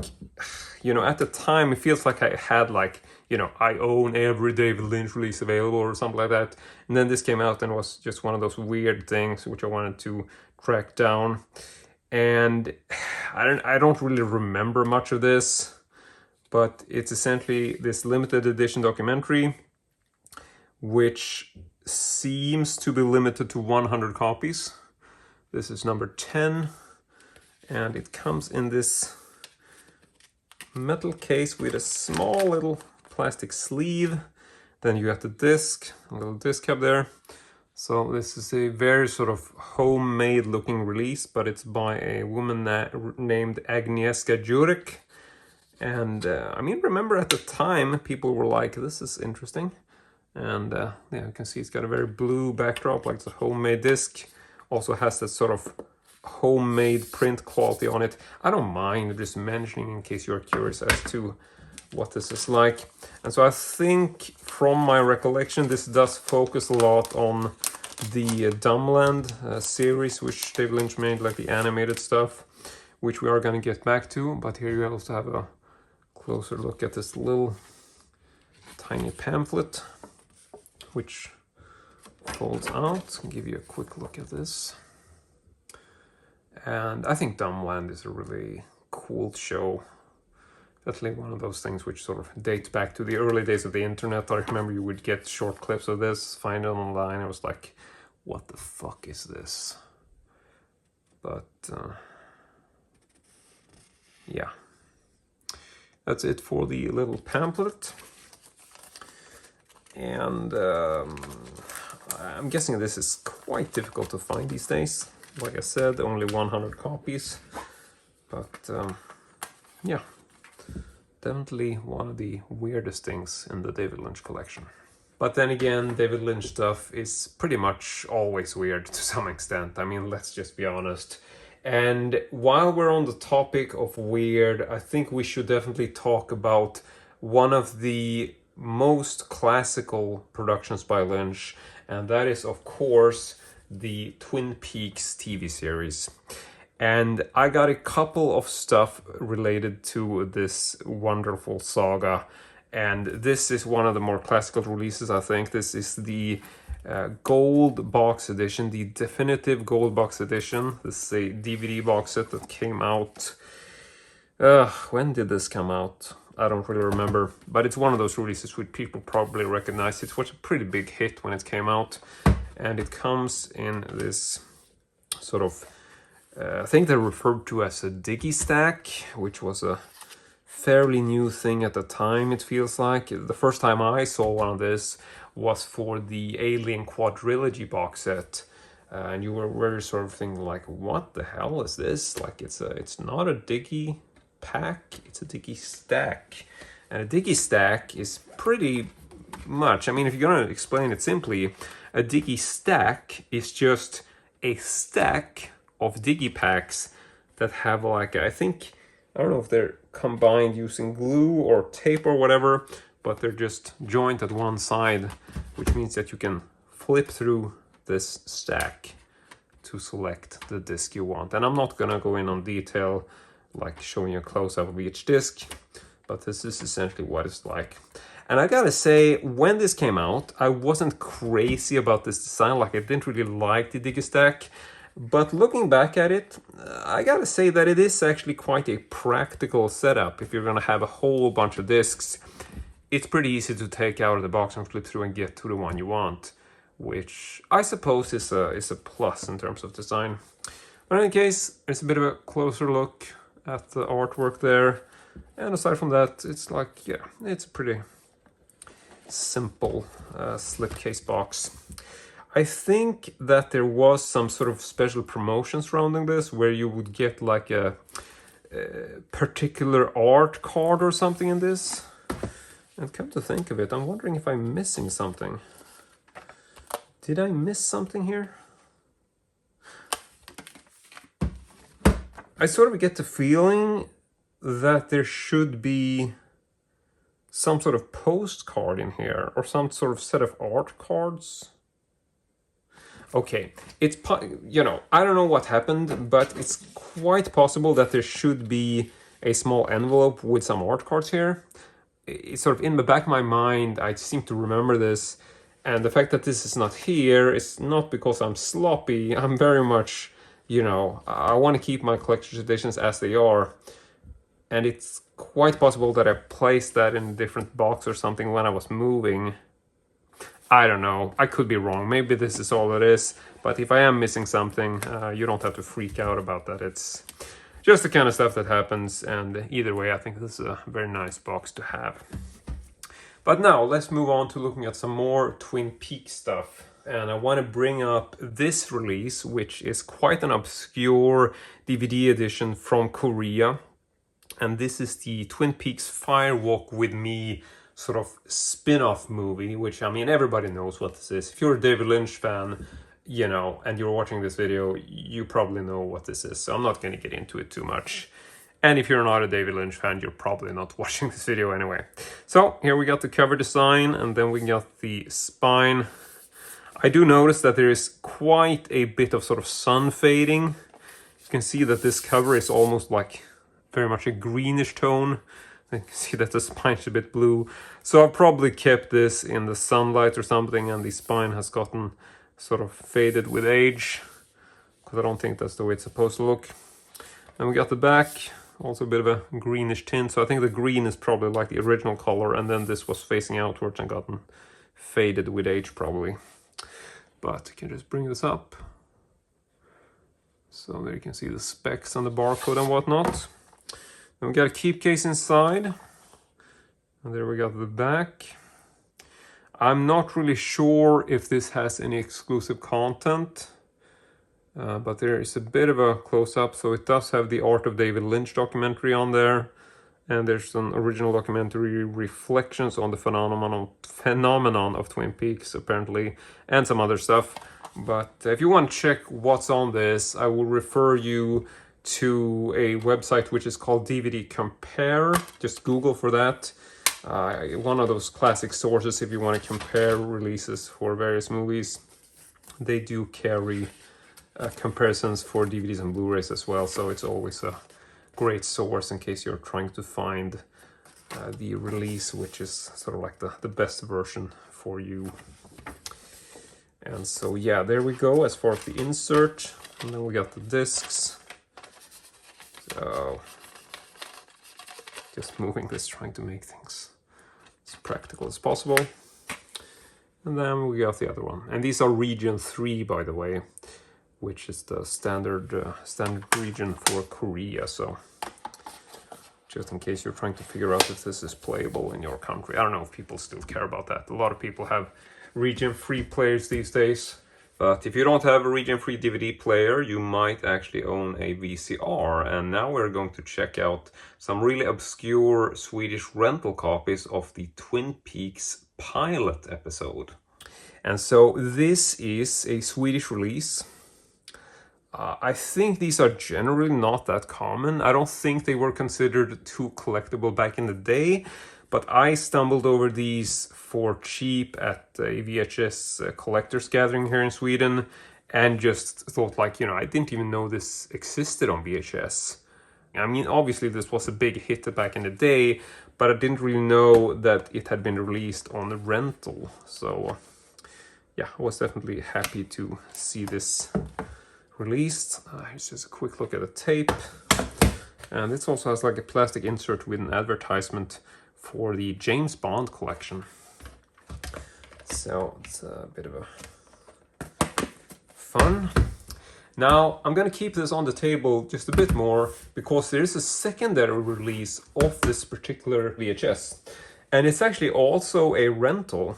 you know, at the time, it feels like I had like, you know, I own every David Lynch release available or something like that. And then this came out and was just one of those weird things which I wanted to track down. And I don't really remember much of this, but it's essentially this limited edition documentary, which seems to be limited to 100 copies. This is number 10, and it comes in this metal case with a small little plastic sleeve. Then you got the disc, a little disc cap there. So this is a very sort of homemade looking release, but it's by a woman named Agnieszka Jurek. And I mean, remember at the time, people were like, this is interesting. And yeah, you can see it's got a very blue backdrop, like it's a homemade disc. Also has that sort of homemade print quality on it. I don't mind just mentioning in case you're curious as to what this is like. And so I think from my recollection, this does focus a lot on the Dumbland series, which David Lynch made, like the animated stuff, which we are going to get back to. But here you also have a closer look at this little tiny pamphlet, which folds out. I'll give you a quick look at this. And I think Dumbland is a really cool show. Definitely one of those things which sort of dates back to the early days of the internet. I remember you would get short clips of this, find it online. I was like, what the fuck is this? But yeah, that's it for the little pamphlet. And I'm guessing this is quite difficult to find these days. Like I said, only 100 copies. But yeah, definitely one of the weirdest things in the David Lynch collection. But then again, David Lynch stuff is pretty much always weird to some extent. I mean, let's just be honest. And while we're on the topic of weird, I think we should definitely talk about one of the most classical productions by Lynch, and that is, of course, the Twin Peaks TV series. And I got a couple of stuff related to this wonderful saga, and this is one of the more classical releases, I think. This is the gold box edition, the definitive gold box edition. This is a DVD box set that came out... when did this come out? I don't really remember, but it's one of those releases which people probably recognize. It was a pretty big hit when it came out, and it comes in this sort of... I think they're referred to as a Diggy Stack, which was a fairly new thing at the time, it feels like. The first time I saw one of this was for the Alien Quadrilogy box set. And you were very sort of thinking like, what the hell is this? Like, it's not a Diggy pack, it's a Diggy Stack. And a Diggy Stack is pretty much, I mean, if you're going to explain it simply, a Diggy Stack is just a stack of digipacks that have like, I don't know if they're combined using glue or tape or whatever, but they're just joined at one side, which means that you can flip through this stack to select the disc you want. And I'm not gonna go in on detail, like showing you a close-up of each disc, but this is essentially what it's like. And I gotta say, when this came out, I wasn't crazy about this design. Like, I didn't really like the Digistack. But looking back at it, I gotta say that it is actually quite a practical setup. If you're gonna have a whole bunch of discs, it's pretty easy to take out of the box and flip through and get to the one you want, which I suppose is a plus in terms of design. But in any case, it's a bit of a closer look at the artwork there. And aside from that, it's like, yeah, it's a pretty simple slipcase box. I think that there was some sort of special promotion surrounding this where you would get like a particular art card or something in this. And come to think of it, I'm wondering if I'm missing something. Did I miss something here? I sort of get the feeling that there should be some sort of postcard in here or some sort of set of art cards. Okay, it's, you know, I don't know what happened, but it's quite possible that there should be a small envelope with some art cards here. It's sort of in the back of my mind, I seem to remember this, and the fact that this is not here is not because I'm sloppy. I'm very much, you know, I want to keep my collector's editions as they are, and it's quite possible that I placed that in a different box or something when I was moving. I don't know, I could be wrong, maybe this is all it is, but if I am missing something, you don't have to freak out about that. It's just the kind of stuff that happens, and either way, I think this is a very nice box to have. But now, let's move on to looking at some more Twin Peaks stuff. And I want to bring up this release, which is quite an obscure DVD edition from Korea. And this is the Twin Peaks Fire Walk With Me sort of spin-off movie, which, I mean, everybody knows what this is. If you're a David Lynch fan, you know, and you're watching this video, you probably know what this is, so I'm not going to get into it too much. And if you're not a David Lynch fan, you're probably not watching this video anyway. So here we got the cover design, and then we got the spine. I do notice that there is quite a bit of sort of sun fading. You can see that this cover is almost like very much a greenish tone. You can see that the spine's a bit blue. So I've probably kept this in the sunlight or something, and the spine has gotten sort of faded with age, because I don't think that's the way it's supposed to look. And we got the back, also a bit of a greenish tint. So I think the green is probably like the original color, and then this was facing outwards and gotten faded with age probably. But you can just bring this up. So there you can see the specs and the barcode and whatnot. Then we got a keep case inside. And there we got the back. I'm not really sure if this has any exclusive content, but there is a bit of a close-up. So it does have the Art of David Lynch documentary on there. And there's an original documentary, Reflections on the Phenomenon of Twin Peaks, apparently, and some other stuff. But if you want to check what's on this, I will refer you to a website which is called DVD Compare. Just Google for that. One of those classic sources if you want to compare releases for various movies. They do carry comparisons for DVDs and Blu-rays as well, so it's always a great source in case you're trying to find the release which is sort of like the best version for you. And so yeah, there we go as far as the insert. And then we got the discs. So just moving this, trying to make things as practical as possible. And then we got the other one. And these are region 3, by the way, which is the standard region for Korea. So just in case you're trying to figure out if this is playable in your country. I don't know if people still care about that. A lot of people have region 3 players these days. But if you don't have a region 3 DVD player, you might actually own a VCR. And now we're going to check out some really obscure Swedish rental copies of the Twin Peaks pilot episode. And so this is a Swedish release. I think these are generally not that common. I don't think they were considered too collectible back in the day. But I stumbled over these for cheap at a VHS collector's gathering here in Sweden, and just thought, like, you know, I didn't even know this existed on VHS. I mean, obviously this was a big hit back in the day, but I didn't really know that it had been released on the rental. So yeah, I was definitely happy to see this released. Here's just a quick look at the tape. And this also has like a plastic insert with an advertisement for the James Bond collection. So it's a bit of a fun. Now I'm going to keep this on the table just a bit more because there is a secondary release of this particular VHS. And it's actually also a rental.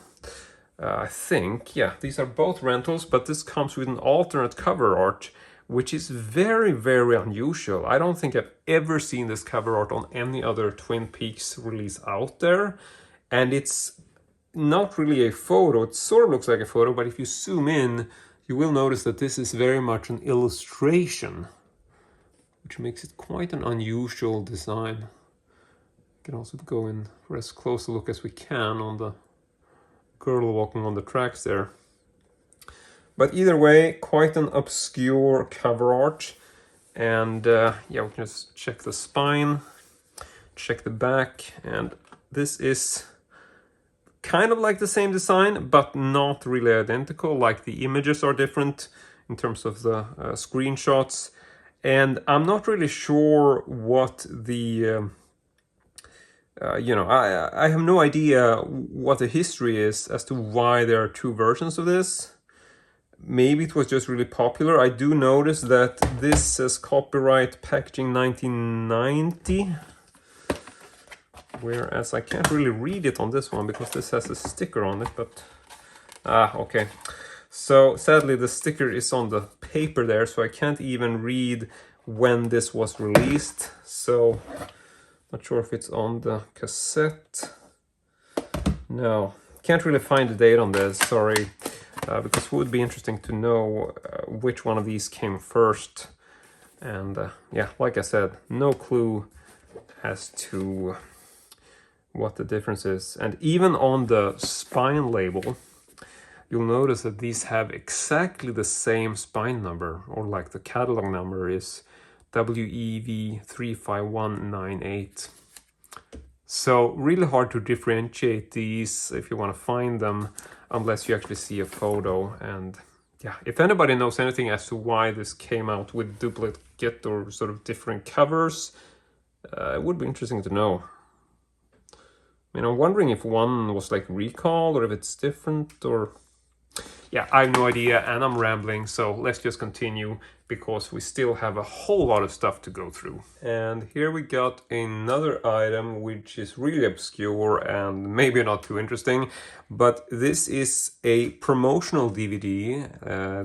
I think, yeah, these are both rentals, but this comes with an alternate cover art, which is very, very unusual. I don't think I've ever seen this cover art on any other Twin Peaks release out there. And it's not really a photo. It sort of looks like a photo, but if you zoom in, you will notice that this is very much an illustration, which makes it quite an unusual design. We can also go in for as close a look as we can on the girl walking on the tracks there. But either way, quite an obscure cover art. And yeah, we can just check the spine, check the back, and this is kind of like the same design, but not really identical. Like the images are different in terms of the screenshots. And I'm not really sure what the, I have no idea what the history is as to why there are two versions of this. Maybe it was just really popular. I do notice that this says copyright packaging 1990. Whereas I can't really read it on this one because this has a sticker on it, but okay. So sadly the sticker is on the paper there, so I can't even read when this was released. So not sure if it's on the cassette. No, can't really find the date on this, sorry. Because it would be interesting to know which one of these came first. And yeah, like I said, no clue as to what the difference is. And even on the spine label, you'll notice that these have exactly the same spine number, or like the catalog number is WEV35198. So really hard to differentiate these if you want to find them, unless you actually see a photo. And yeah, if anybody knows anything as to why this came out with duplicate or sort of different covers, it would be interesting to know. I mean, I'm wondering if one was like recalled or if it's different, or yeah, I have no idea, and I'm rambling, so let's just continue because we still have a whole lot of stuff to go through. And here we got another item which is really obscure and maybe not too interesting, but this is a promotional DVD.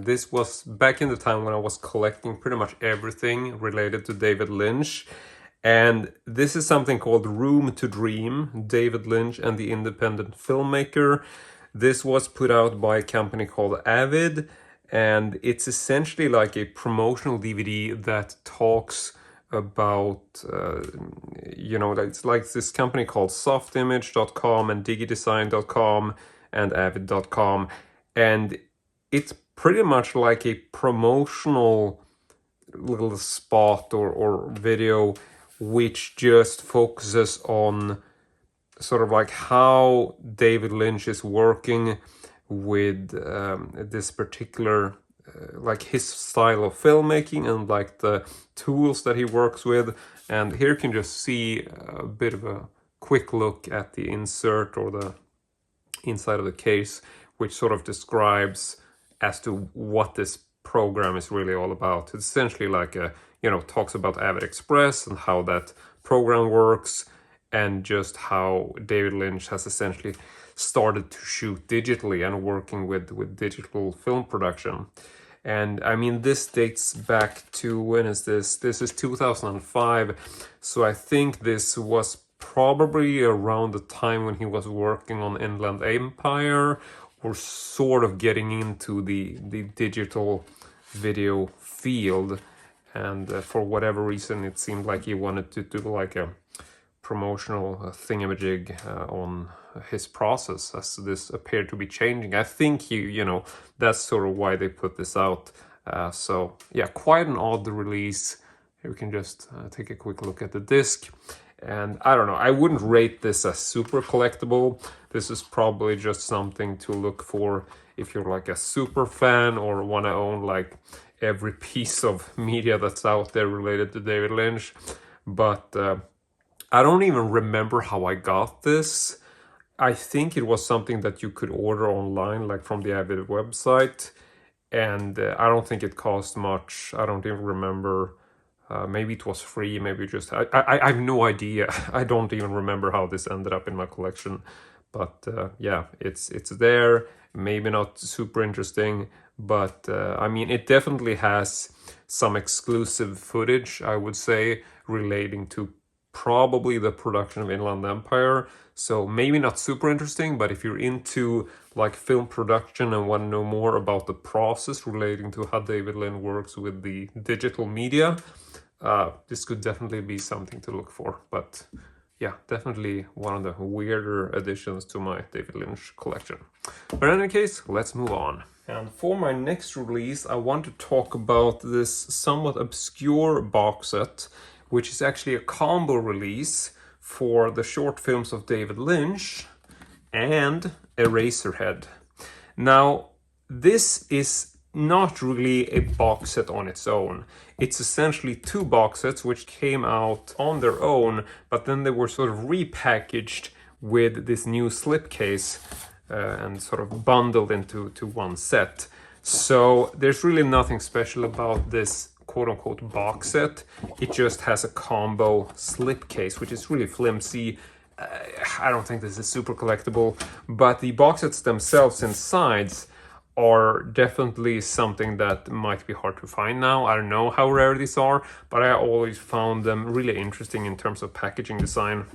This was back in the time when I was collecting pretty much everything related to David Lynch. And this is something called Room to Dream, David Lynch and the Independent Filmmaker. This was put out by a company called Avid, and it's essentially like a promotional DVD that talks about, it's like this company called softimage.com and digidesign.com and avid.com. And it's pretty much like a promotional little spot or video which just focuses on sort of like how David Lynch is working with this particular, like his style of filmmaking and like the tools that he works with. And here you can just see a bit of a quick look at the insert or the inside of the case, which sort of describes as to what this program is really all about. It's essentially like a, talks about Avid Express and how that program works, and just how David Lynch has essentially started to shoot digitally and working with digital film production. And I mean, this dates back to, when is this? This is 2005. So I think this was probably around the time when he was working on Inland Empire, or sort of getting into the digital video field. And for whatever reason, it seemed like he wanted to do like a promotional thingamajig on his process, as this appeared to be changing. I think that's sort of why they put this out. So yeah, quite an odd release. Here we can just take a quick look at the disc. And I don't know, I wouldn't rate this as super collectible. This is probably just something to look for if you're like a super fan or want to own like every piece of media that's out there related to David Lynch. But I don't even remember how I got this. I think it was something that you could order online, like from the Avid website. And I don't think it cost much. I don't even remember. Maybe it was free, maybe just... I have no idea. I don't even remember how this ended up in my collection. But yeah, it's there. maybe not super interesting, but I mean, it definitely has some exclusive footage, I would say, relating to probably the production of Inland Empire. So maybe not super interesting, but if you're into like film production and want to know more about the process relating to how David Lynch works with the digital media, this could definitely be something to look for. But yeah, definitely one of the weirder additions to my David Lynch collection. But in any case, let's move on. And for my next release, I want to talk about this somewhat obscure box set, which is actually a combo release for the short films of David Lynch and Eraserhead. Now, this is not really a box set on its own. It's essentially two box sets which came out on their own, but then they were sort of repackaged with this new slipcase and sort of bundled into one set. So there's really nothing special about this quote-unquote box set. It just has a combo slipcase, which is really flimsy. I don't think this is super collectible, but the box sets themselves and sides are definitely something that might be hard to find now. I don't know how rare these are, but I always found them really interesting in terms of packaging design.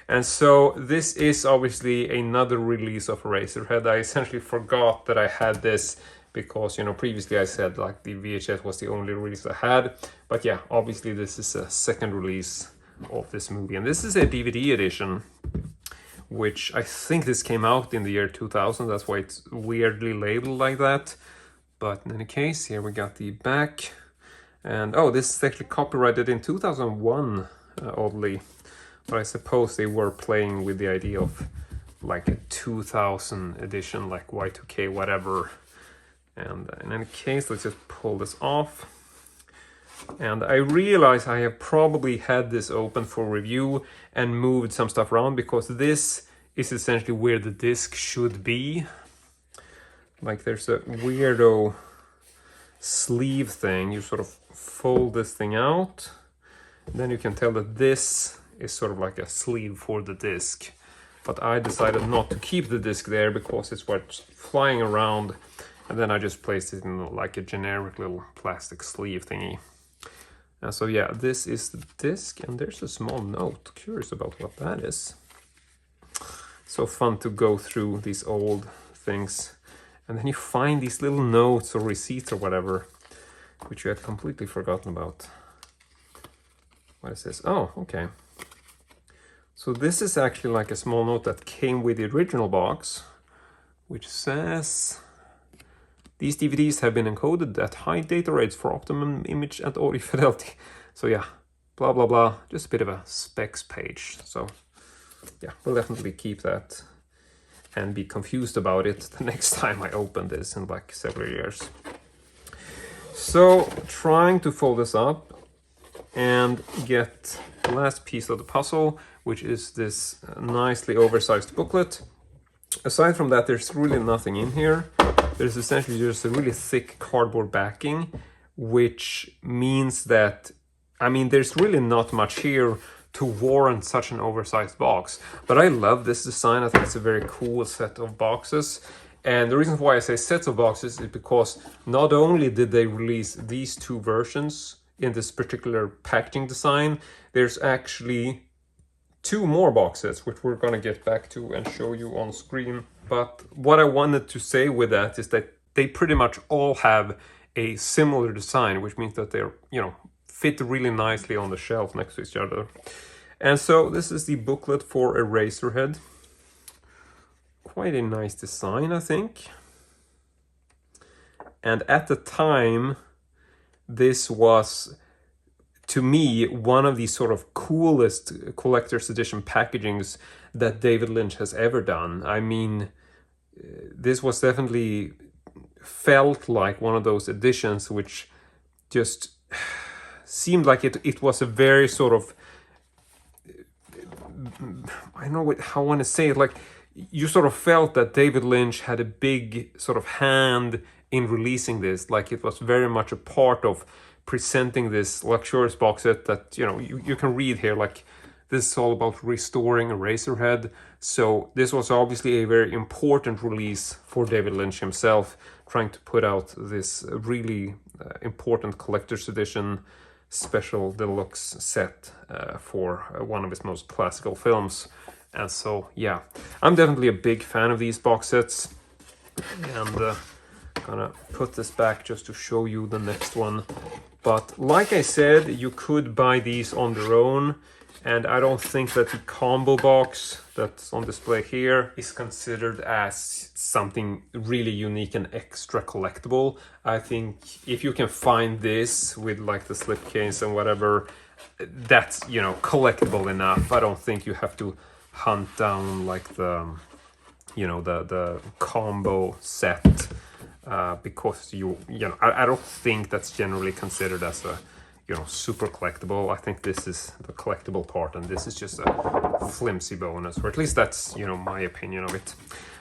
And so this is obviously another release of Eraserhead. I essentially forgot that I had this because, you know, previously I said like the VHS was the only release I had. But yeah, obviously this is a second release of this movie. And this is a DVD edition, which I think this came out in the year 2000. That's why it's weirdly labeled like that. But in any case, here we got the back. And oh, this is actually copyrighted in 2001, oddly. But I suppose they were playing with the idea of like a 2000 edition, like Y2K, whatever. And in any case, let's just pull this off. And I realize I have probably had this open for review and moved some stuff around, because this is essentially where the disc should be. Like there's a weirdo sleeve thing. You sort of fold this thing out. Then you can tell that this is sort of like a sleeve for the disc. But I decided not to keep the disc there because it's what's flying around. And then I just placed it in like a generic little plastic sleeve thingy. And so yeah, this is the disc, and there's a small note. Curious about what that is. So fun to go through these old things. And then you find these little notes or receipts or whatever, which you had completely forgotten about. What is this? Oh, okay. So this is actually like a small note that came with the original box, which says, these DVDs have been encoded at high data rates for optimum image and audio fidelity. So yeah, blah, blah, blah. Just a bit of a specs page. So yeah, we'll definitely keep that and be confused about it the next time I open this in like several years. So trying to fold this up and get the last piece of the puzzle, which is this nicely oversized booklet. Aside from that, there's really nothing in here. There's essentially just a really thick cardboard backing, which means that, I mean, there's really not much here to warrant such an oversized box. But I love this design. I think it's a very cool set of boxes. And the reason why I say sets of boxes is because not only did they release these two versions in this particular packaging design, there's actually two more box sets, which we're going to get back to and show you on screen. But what I wanted to say with that is that they pretty much all have a similar design, which means that they're, you know, fit really nicely on the shelf next to each other. And so this is the booklet for Eraserhead. Quite a nice design, I think. And at the time, this was, to me, one of the sort of coolest collector's edition packagings that David Lynch has ever done. I mean, this was definitely felt like one of those editions which just seemed like it was a very sort of, I don't know how I want to say it, like you sort of felt that David Lynch had a big sort of hand in releasing this, like it was very much a part of presenting this luxurious box set that, you know, you can read here, like this is all about restoring Eraserhead. So this was obviously a very important release for David Lynch himself, trying to put out this really important collector's edition special deluxe set for one of his most classical films. And so, yeah, I'm definitely a big fan of these box sets. And gonna put this back just to show you the next one. But like I said, you could buy these on their own. And I don't think that the combo box that's on display here is considered as something really unique and extra collectible. I think if you can find this with like the slipcase and whatever, that's, you know, collectible enough. I don't think you have to hunt down like the, you know, the combo set because you know, I don't think that's generally considered as a, you know, super collectible. I think this is the collectible part and this is just a flimsy bonus, or at least that's, you know, my opinion of it.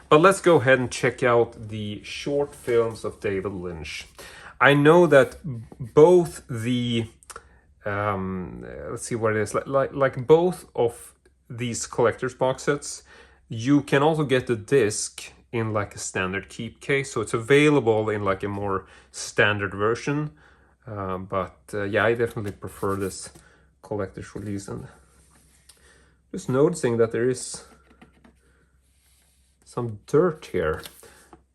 But let's go ahead and check out the short films of David Lynch. I know that both the let's see what it is, like both of these collector's box sets, you can also get the disc in like a standard keep case, so it's available in like a more standard version. Yeah, I definitely prefer this collector's release. And just noticing that there is some dirt here.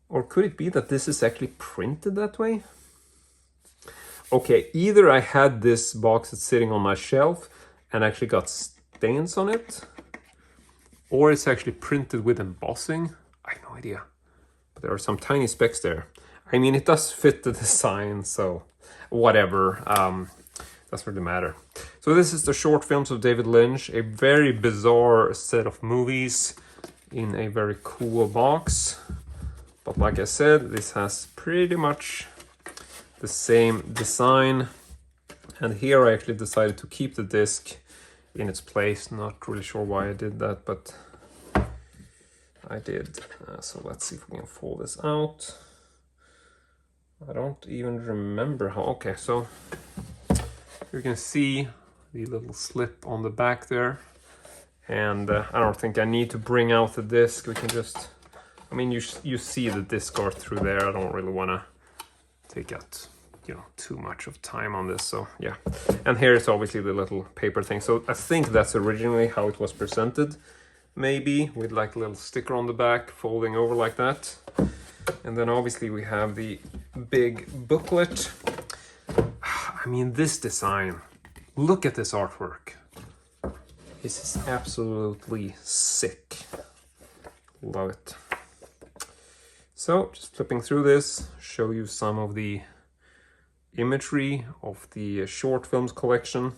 Or could it be that this is actually printed that way? Okay, either I had this box that's sitting on my shelf and actually got stains on it, or it's actually printed with embossing. I have no idea. But there are some tiny specks there. I mean, it does fit the design, so whatever, doesn't really matter. So this is the short films of David Lynch, a very bizarre set of movies in a very cool box. But like I said, this has pretty much the same design. And here I actually decided to keep the disc in its place. Not really sure why I did that, but I did. So let's see if we can fold this out. I don't even remember how. Okay, so you can see the little slip on the back there. And I don't think I need to bring out the disc. We can just, I mean, you see the disc art through there. I don't really want to take out, you know, too much of time on this. So yeah, and here is obviously the little paper thing. So I think that's originally how it was presented, maybe with like a little sticker on the back folding over like that. And then obviously we have the big booklet. I mean, this design, look at this artwork. This is absolutely sick. Love it. So just flipping through this, show you some of the imagery of the short films collection,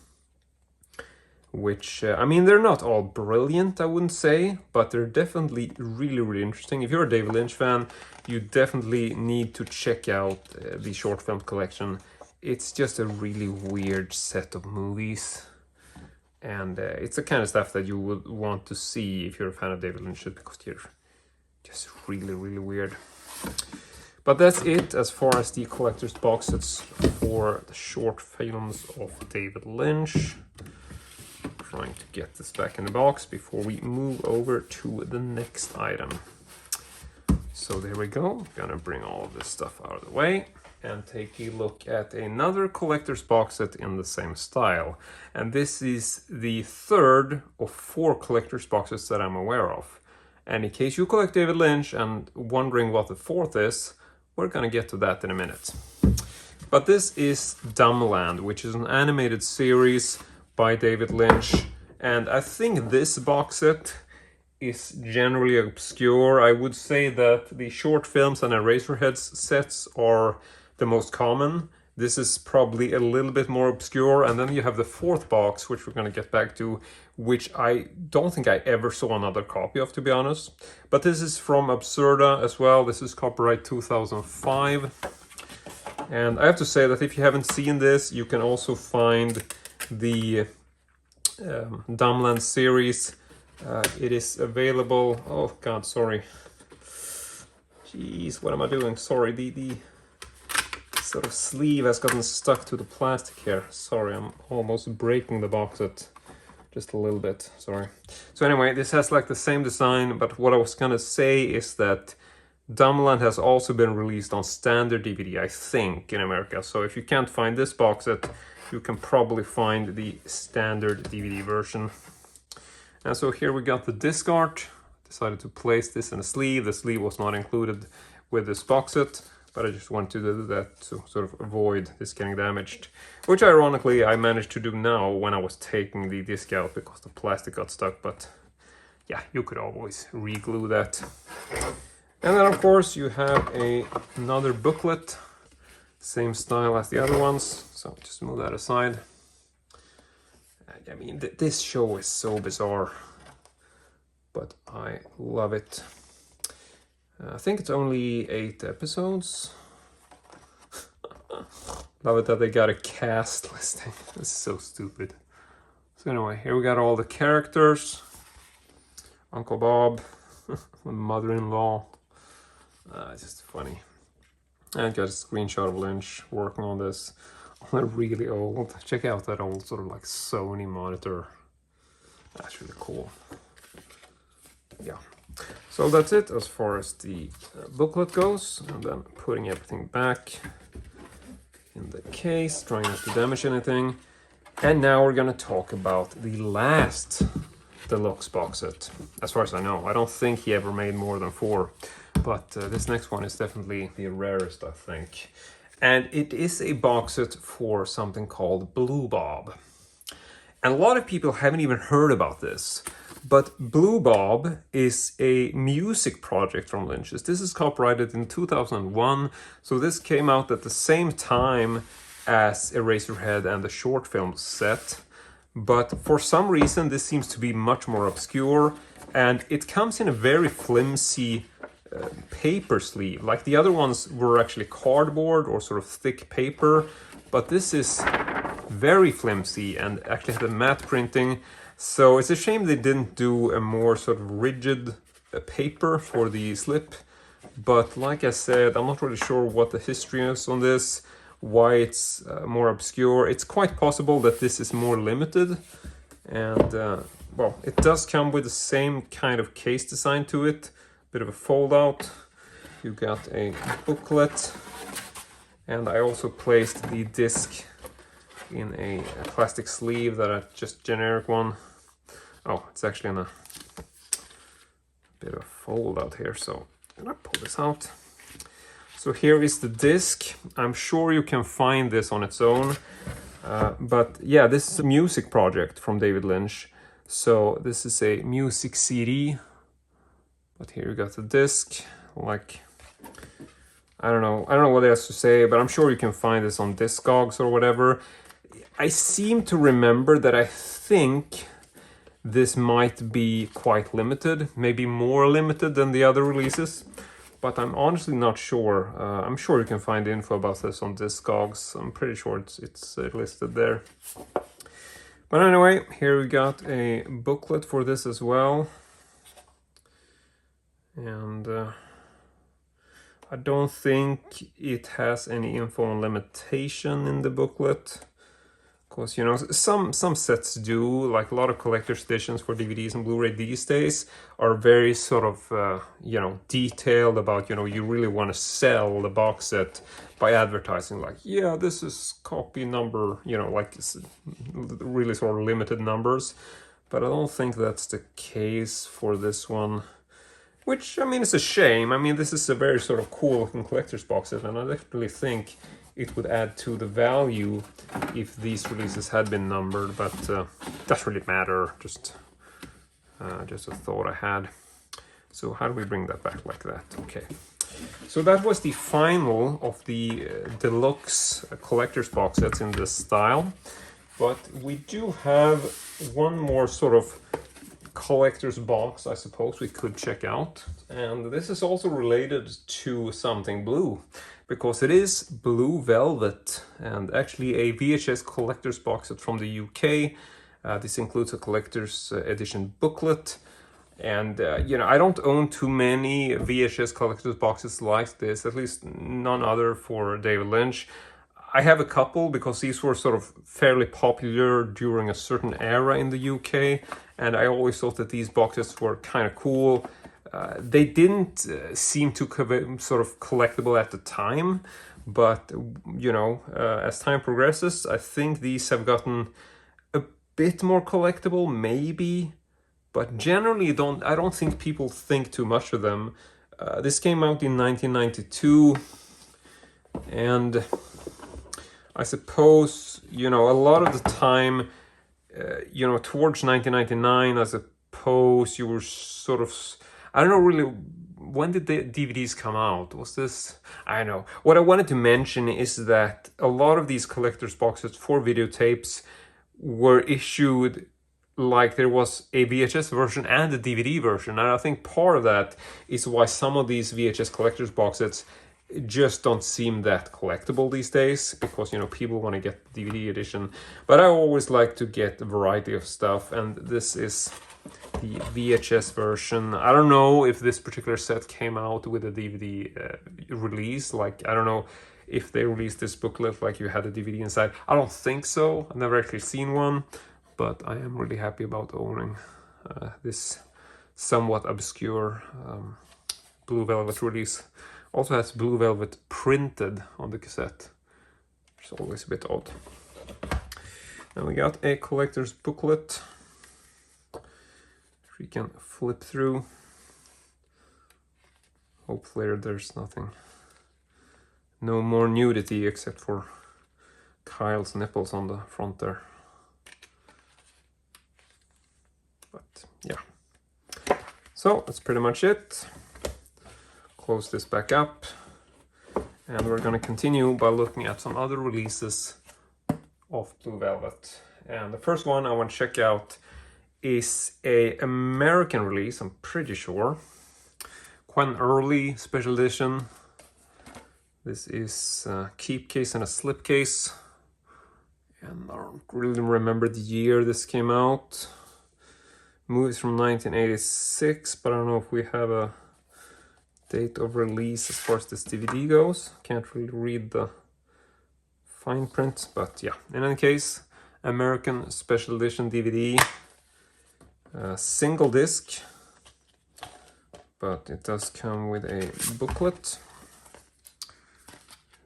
which, I mean, they're not all brilliant, I wouldn't say, but they're definitely really, really interesting. If you're a David Lynch fan, you definitely need to check out the short film collection. It's just a really weird set of movies. And it's the kind of stuff that you would want to see if you're a fan of David Lynch, because they're just really, really weird. But that's it as far as the collector's box sets for the short films of David Lynch. Trying to get this back in the box before we move over to the next item. So there we go. Gonna bring all of this stuff out of the way and take a look at another collector's box set in the same style. And this is the third of 4 collector's boxes that I'm aware of. And in case you collect David Lynch and wondering what the 4th is, we're gonna get to that in a minute. But this is Dumbland, which is an animated series by David Lynch. And I think this box set is generally obscure. I would say that the short films and Eraserheads sets are the most common. This is probably a little bit more obscure. And then you have the 4th box, which we're going to get back to, which I don't think I ever saw another copy of, to be honest. But this is from Absurda as well. This is copyright 2005. And I have to say that if you haven't seen this, you can also find the Dumbland series. It is available. Oh god, sorry. Jeez, what am I doing? Sorry, the sort of sleeve has gotten stuck to the plastic here. Sorry, I'm almost breaking the box set just a little bit, sorry. So anyway, this has like the same design, but what I was gonna say is that Dumbland has also been released on standard DVD, I think, in America. So if you can't find this box set, you can probably find the standard DVD version. And so here we got the disc art. Decided to place this in a sleeve. The sleeve was not included with this box set, but I just wanted to do that to sort of avoid this getting damaged. Which ironically I managed to do now when I was taking the disc out because the plastic got stuck, but yeah, you could always re-glue that. And then of course you have another booklet, same style as the other ones, so just move that aside. I mean, this show is so bizarre, but I love it. I think it's only 8 episodes. Love it that they got a cast listing. That's so stupid. So anyway, here we got all the characters. Uncle Bob, mother-in-law. It's just funny. And got a screenshot of Lynch working on this on a really old. Check out that old sort of like Sony monitor. That's really cool. Yeah. So that's it as far as the booklet goes. And then putting everything back in the case, trying not to damage anything. And now we're gonna talk about the last deluxe box set. As far as I know, I don't think he ever made more than 4. But this next one is definitely the rarest, I think. And it is a box set for something called Blue Bob. And a lot of people haven't even heard about this. But Blue Bob is a music project from Lynch's. This is copyrighted in 2001. So this came out at the same time as Eraserhead and the short film set. But for some reason, this seems to be much more obscure. And it comes in a very flimsy paper sleeve. Like the other ones were actually cardboard or sort of thick paper, but this is very flimsy and actually had a matte printing. So it's a shame they didn't do a more sort of rigid paper for the slip. But like I said, I'm not really sure what the history is on this, why it's more obscure. It's quite possible that this is more limited. And well, it does come with the same kind of case design to it. Bit of a fold out. You got a booklet, and I also placed the disc in a plastic sleeve that I just generic one. Oh, it's actually in a bit of a fold out here, so I'm gonna pull this out. So here is the disc. I'm sure you can find this on its own, but yeah, this is a music project from David Lynch. So this is a music CD. But here you got the disc, like, I don't know what else to say, but I'm sure you can find this on Discogs or whatever. I seem to remember that I think this might be quite limited, maybe more limited than the other releases, but I'm honestly not sure. I'm sure you can find info about this on Discogs. I'm pretty sure it's listed there. But anyway, here we got a booklet for this as well. And I don't think it has any info on limitation in the booklet. Because, you know, some sets do, like a lot of collector's editions for DVDs and Blu-ray these days are very sort of, you know, detailed about, you know, you really want to sell the box set by advertising, like, yeah, this is copy number, you know, like really sort of limited numbers. But I don't think that's the case for this one. Which, I mean, it's a shame. I mean, this is a very sort of cool looking collector's box set, and I definitely think it would add to the value if these releases had been numbered, but doesn't really matter. Just a thought I had. So how do we bring that back like that? Okay. So that was the final of the deluxe collector's box sets in this style. But we do have one more sort of collector's box, I suppose, we could check out. And this is also related to something blue, because it is Blue Velvet, and actually a VHS collector's box set from the UK. This includes a collector's edition booklet. And, you know, I don't own too many VHS collector's boxes like this, at least none other for David Lynch. I have a couple because these were sort of fairly popular during a certain era in the UK, and I always thought that these boxes were kind of cool. They didn't seem to sort of collectible at the time, but you know, as time progresses, I think these have gotten a bit more collectible, maybe, but generally I don't think people think too much of them. This came out in 1992, and I suppose, you know, a lot of the time, you know, towards 1999, I suppose you were sort of, I don't know really, when did the DVDs come out? Was this, I don't know. What I wanted to mention is that a lot of these collector's boxes for videotapes were issued like there was a VHS version and a DVD version. And I think part of that is why some of these VHS collector's boxes just don't seem that collectible these days, because, you know, people want to get the DVD edition. But I always like to get a variety of stuff, and this is the VHS version. I don't know if this particular set came out with a DVD release. Like, I don't know if they released this booklet like you had a DVD inside. I don't think so. I've never actually seen one, but I am really happy about owning this somewhat obscure Blue Velvet release. Also has Blue Velvet printed on the cassette, which is always a bit odd. And we got a collector's booklet, which we can flip through. Hopefully there's nothing, no more nudity except for Kyle's nipples on the front there. But yeah, so that's pretty much it. Close this back up, and we're going to continue by looking at some other releases of Blue Velvet. And the first one I want to check out is a American release, I'm pretty sure. Quite an early special edition. This is a keep case and a slip case. And I don't really remember the year this came out. Movie's from 1986, but I don't know if we have a date of release as far as this DVD goes. Can't really read the fine print, but yeah. In any case, American Special Edition DVD, single disc, but it does come with a booklet.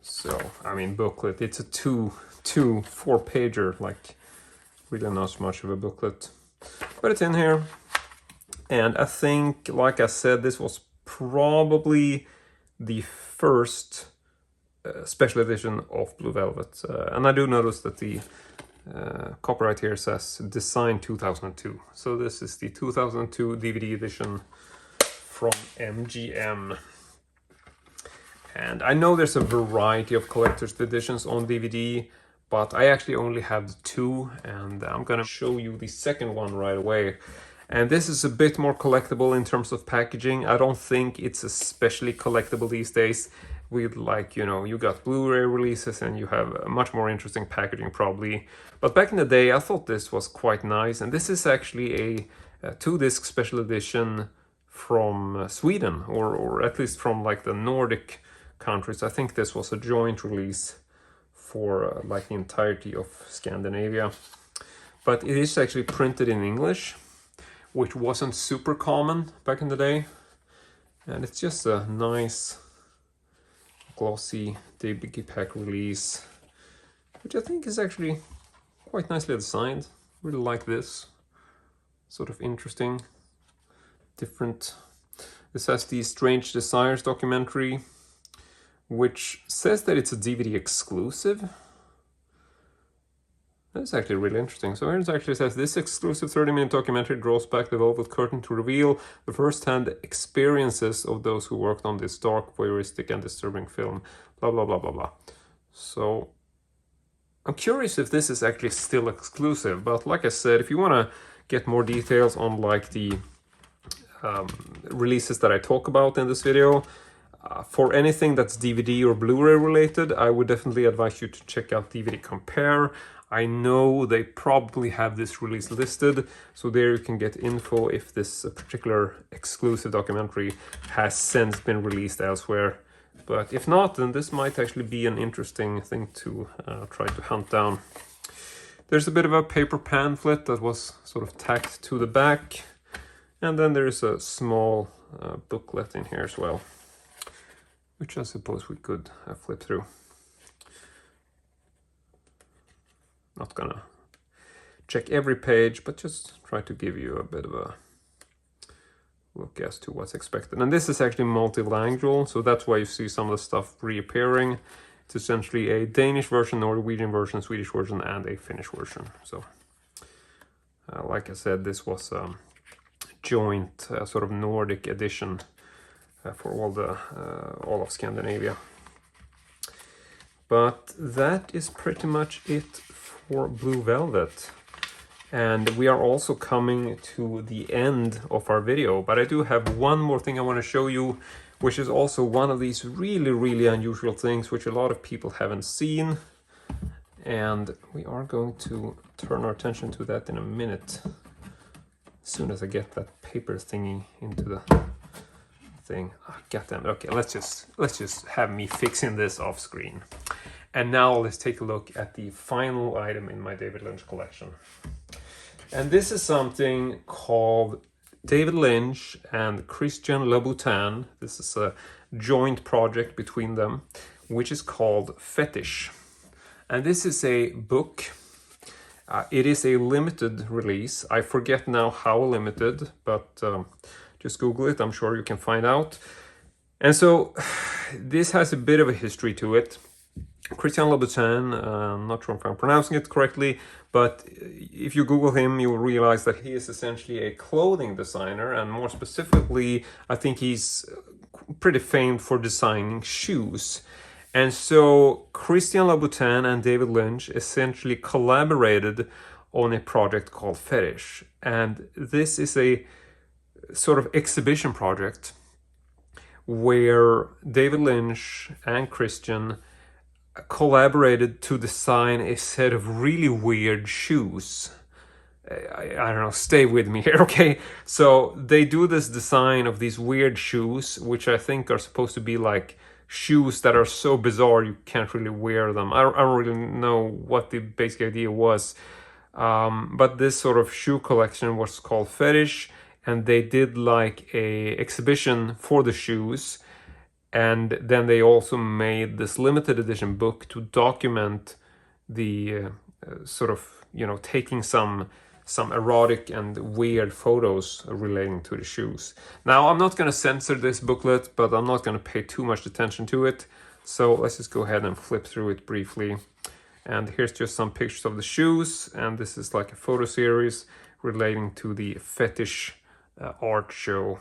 So, I mean, booklet, it's a two 4-pager, like really not much of a booklet, but it's in here. And I think, like I said, this was probably the first special edition of Blue Velvet. And I do notice that the copyright here says Design 2002. So this is the 2002 DVD edition from MGM. And I know there's a variety of collector's editions on DVD, but I actually only have 2, and I'm gonna show you the second one right away. And this is a bit more collectible in terms of packaging. I don't think it's especially collectible these days. With, like, you know, you got Blu-ray releases and you have a much more interesting packaging probably. But back in the day, I thought this was quite nice. And this is actually a 2-disc special edition from Sweden, or at least from like the Nordic countries. I think this was a joint release for like the entirety of Scandinavia. But it is actually printed in English, which wasn't super common back in the day. And it's just a nice glossy digipack release, which I think is actually quite nicely designed. Really like this. Sort of interesting, different. This has the Strange Desires documentary, which says that it's a DVD exclusive. That's actually really interesting. So here it actually says, this exclusive 30-minute documentary draws back the velvet curtain to reveal the first-hand experiences of those who worked on this dark, voyeuristic and disturbing film. Blah, blah, blah, blah, blah. So I'm curious if this is actually still exclusive. But like I said, if you want to get more details on like the releases that I talk about in this video, for anything that's DVD or Blu-ray related, I would definitely advise you to check out DVD Compare. I know they probably have this release listed, so there you can get info if this particular exclusive documentary has since been released elsewhere. But if not, then this might actually be an interesting thing to try to hunt down. There's a bit of a paper pamphlet that was sort of tacked to the back. And then there's a small booklet in here as well, which I suppose we could flip through. Not gonna check every page, but just try to give you a bit of a look as to what's expected. And this is actually multilingual, so that's why you see some of the stuff reappearing. It's essentially a Danish version, Norwegian version, Swedish version, and a Finnish version. So, like I said, this was a joint sort of Nordic edition for all of Scandinavia. But that is pretty much it for Blue Velvet. And we are also coming to the end of our video, but I do have one more thing I want to show you, which is also one of these really, really unusual things which a lot of people haven't seen. And we are going to turn our attention to that in a minute, as soon as I get that paper thingy into the thing. Oh, goddammit. Okay, let's just have me fixing this off screen. And now let's take a look at the final item in my David Lynch collection. And this is something called David Lynch and Christian Louboutin. This is a joint project between them, which is called Fetish. And this is a book. It is a limited release. I forget now how limited, but just Google it. I'm sure you can find out. And so this has a bit of a history to it. Christian Louboutin, I'm not sure if I'm pronouncing it correctly, but if you Google him, you will realize that he is essentially a clothing designer, and more specifically, I think he's pretty famed for designing shoes. And so Christian Louboutin and David Lynch essentially collaborated on a project called Fetish. And this is a sort of exhibition project where David Lynch and Christian collaborated to design a set of really weird shoes. I don't know, stay with me here, okay? So they do this design of these weird shoes, which I think are supposed to be like shoes that are so bizarre you can't really wear them. I don't really know what the basic idea was, but this sort of shoe collection was called Fetish, and they did like a exhibition for the shoes. And then they also made this limited edition book to document the sort of, you know, taking some erotic and weird photos relating to the shoes. Now, I'm not going to censor this booklet, but I'm not going to pay too much attention to it. So let's just go ahead and flip through it briefly. And here's just some pictures of the shoes. And this is like a photo series relating to the Fetish art show.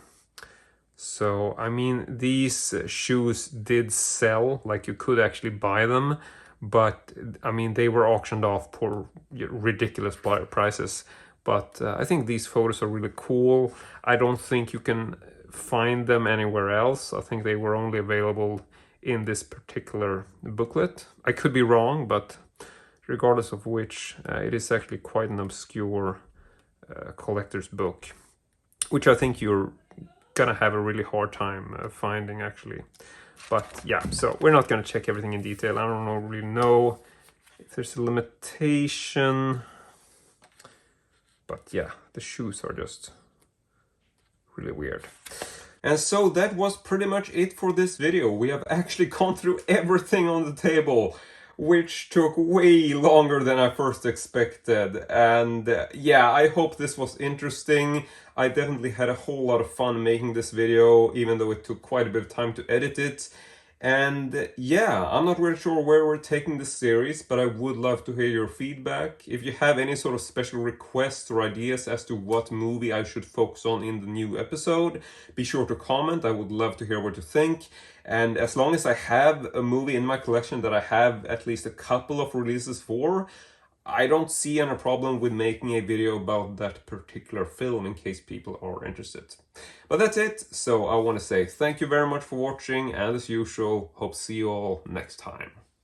So, I mean, these shoes did sell, like you could actually buy them, but I mean, they were auctioned off for ridiculous prices. But I think these photos are really cool. I don't think you can find them anywhere else. I think they were only available in this particular booklet. I could be wrong, but regardless of which, it is actually quite an obscure collector's book, which I think you're gonna have a really hard time finding actually. But yeah, so we're not gonna check everything in detail. I don't really know if there's a limitation, but yeah, the shoes are just really weird. And so that was pretty much it for this video. We have actually gone through everything on the table, which took way longer than I first expected. And yeah, I hope this was interesting. I definitely had a whole lot of fun making this video, even though it took quite a bit of time to edit it. And yeah, I'm not really sure where we're taking this series, but I would love to hear your feedback. If you have any sort of special requests or ideas as to what movie I should focus on in the new episode, be sure to comment. I would love to hear what you think. And as long as I have a movie in my collection that I have at least a couple of releases for, I don't see any problem with making a video about that particular film in case people are interested. But that's it. So I want to say thank you very much for watching, and as usual, hope to see you all next time.